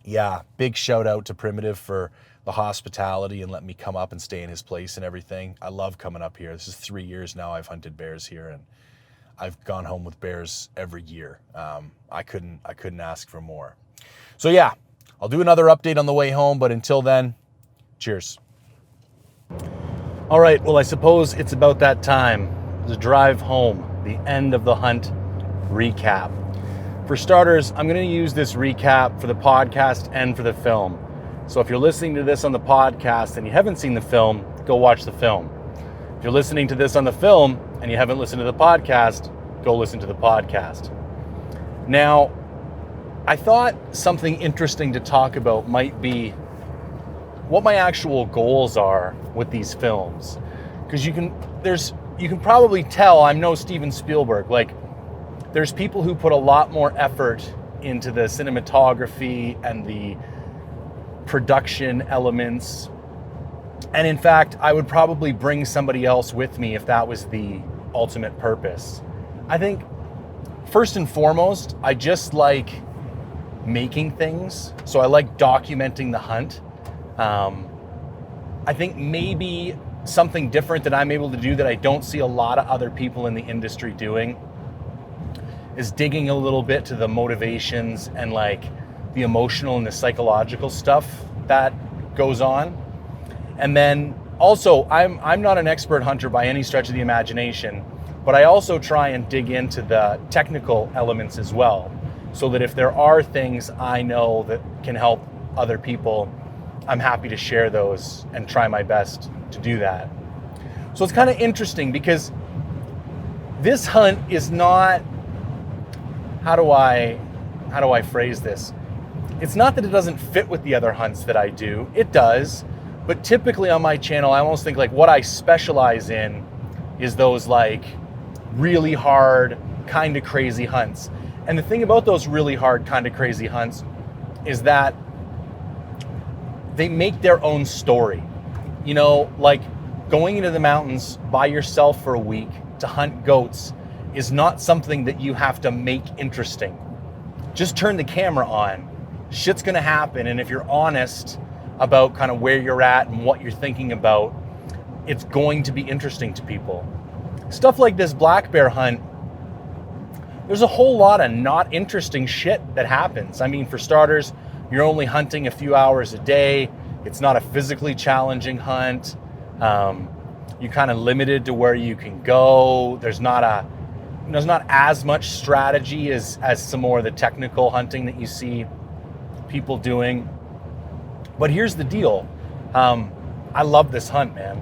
Yeah, big shout out to Primitive for the hospitality and letting me come up and stay in his place and everything. I love coming up here. This is 3 years now I've hunted bears here, and I've gone home with bears every year. I couldn't ask for more. So yeah, I'll do another update on the way home, but until then, cheers. All right, well, I suppose it's about that time. The drive home, the end of the hunt recap. For starters, I'm going to use this recap for the podcast and for the film. So if you're listening to this on the podcast and you haven't seen the film, go watch the film. If you're listening to this on the film and you haven't listened to the podcast, go listen to the podcast. Now, I thought something interesting to talk about might be what my actual goals are with these films. Because you can probably tell I'm no Steven Spielberg. Like, there's people who put a lot more effort into the cinematography and the production elements. And in fact, I would probably bring somebody else with me if that was the ultimate purpose. I think first and foremost, I just like making things. So I like documenting the hunt. I think maybe something different that I'm able to do that I don't see a lot of other people in the industry doing is digging a little bit to the motivations and like the emotional and the psychological stuff that goes on. And then also, I'm not an expert hunter by any stretch of the imagination, but I also try and dig into the technical elements as well, so that if there are things I know that can help other people, I'm happy to share those and try my best to do that. So it's kind of interesting because this hunt is not, how do I phrase this? It's not that it doesn't fit with the other hunts that I do. It does, but typically on my channel, I almost think like what I specialize in is those like really hard, kind of crazy hunts. And the thing about those really hard, kind of crazy hunts is that they make their own story. You know, like going into the mountains by yourself for a week to hunt goats is not something that you have to make interesting. Just turn the camera on. Shit's gonna happen, and if you're honest about kind of where you're at and what you're thinking about, it's going to be interesting to people. Stuff like this black bear hunt, there's a whole lot of not interesting shit that happens. I mean, for starters, you're only hunting a few hours a day. It's not a physically challenging hunt. You're kind of limited to where you can go. There's not as much strategy as some more of the technical hunting that you see people doing. But here's the deal. I love this hunt, man.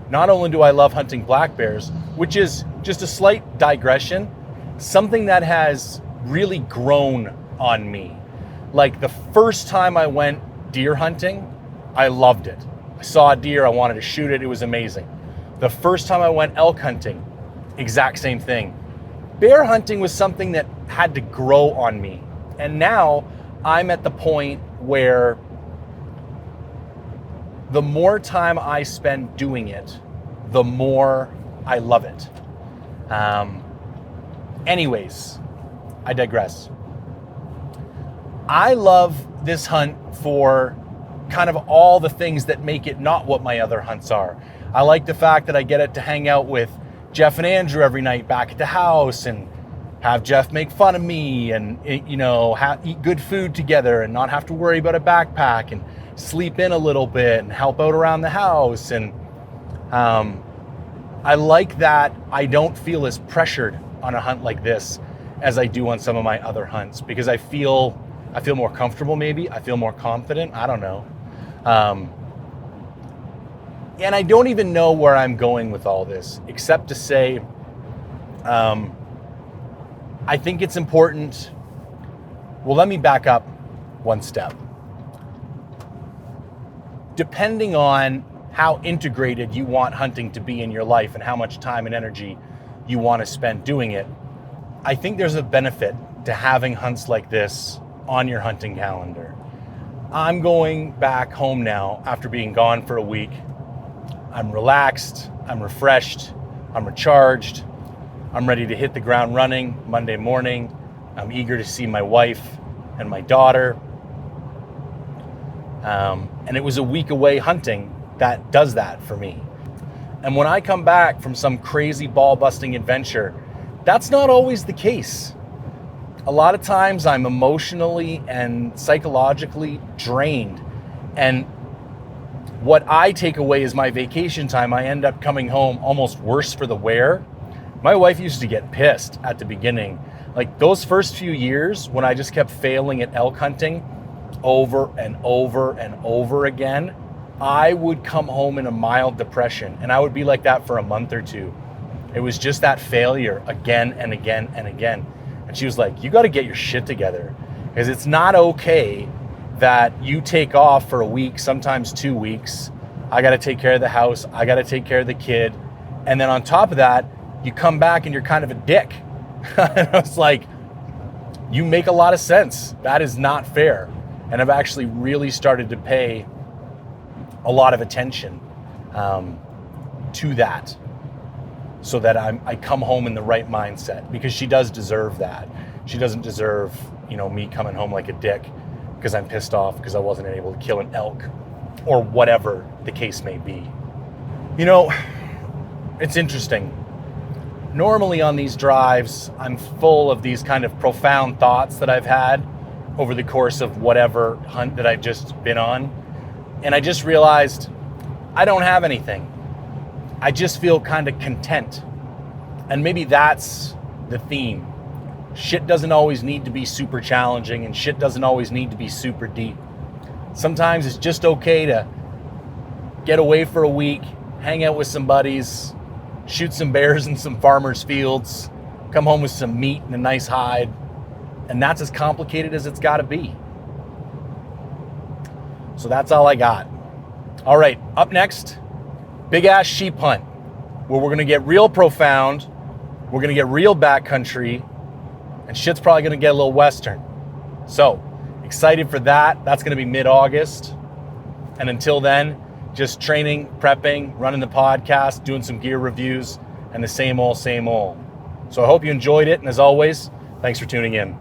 Not only do I love hunting black bears, which is just a slight digression, something that has really grown on me. Like the first time I went deer hunting, I loved it. I saw a deer, I wanted to shoot it, it was amazing. The first time I went elk hunting, exact same thing. Bear hunting was something that had to grow on me. And now I'm at the point where the more time I spend doing it, the more I love it. Anyways, I digress. I love this hunt for kind of all the things that make it not what my other hunts are. I like the fact that I get it to hang out with Jeff and Andrew every night back at the house and have Jeff make fun of me and, eat good food together and not have to worry about a backpack and sleep in a little bit and help out around the house. And I like that I don't feel as pressured on a hunt like this as I do on some of my other hunts, because I feel more comfortable maybe. I feel more confident. I don't know. And I don't even know where I'm going with all this, except to say, I think it's important. Well, let me back up one step. Depending on how integrated you want hunting to be in your life and how much time and energy you want to spend doing it, I think there's a benefit to having hunts like this on your hunting calendar. I'm going back home now after being gone for a week. I'm relaxed, I'm refreshed, I'm recharged, I'm ready to hit the ground running Monday morning. I'm eager to see my wife and my daughter. And it was a week away hunting that does that for me. And when I come back from some crazy ball-busting adventure, that's not always the case. A lot of times I'm emotionally and psychologically drained. And what I take away is my vacation time. I end up coming home almost worse for the wear. My wife used to get pissed at the beginning. Like those first few years when I just kept failing at elk hunting over and over and over again, I would come home in a mild depression, and I would be like that for a month or two. It was just that failure again and again and again. And she was like, you got to get your shit together, because it's not okay that you take off for a week, sometimes 2 weeks. I got to take care of the house. I got to take care of the kid. And then on top of that, you come back and you're kind of a dick. And I was like, you make a lot of sense. That is not fair. And I've actually really started to pay a lot of attention to that, so that I come home in the right mindset, because she does deserve that. She doesn't deserve, me coming home like a dick because I'm pissed off because I wasn't able to kill an elk or whatever the case may be. It's interesting. Normally on these drives, I'm full of these kind of profound thoughts that I've had over the course of whatever hunt that I've just been on. And I just realized I don't have anything. I just feel kind of content. And maybe that's the theme. Shit doesn't always need to be super challenging, and shit doesn't always need to be super deep. Sometimes it's just okay to get away for a week, hang out with some buddies, shoot some bears in some farmers' fields, come home with some meat and a nice hide. And that's as complicated as it's got to be. So that's all I got. All right, up next, big ass sheep hunt, where we're going to get real profound, we're going to get real backcountry, and shit's probably going to get a little western. So excited for that. That's going to be mid-August. And until then, just training, prepping, running the podcast, doing some gear reviews, and the same old, same old. So I hope you enjoyed it. And as always, thanks for tuning in.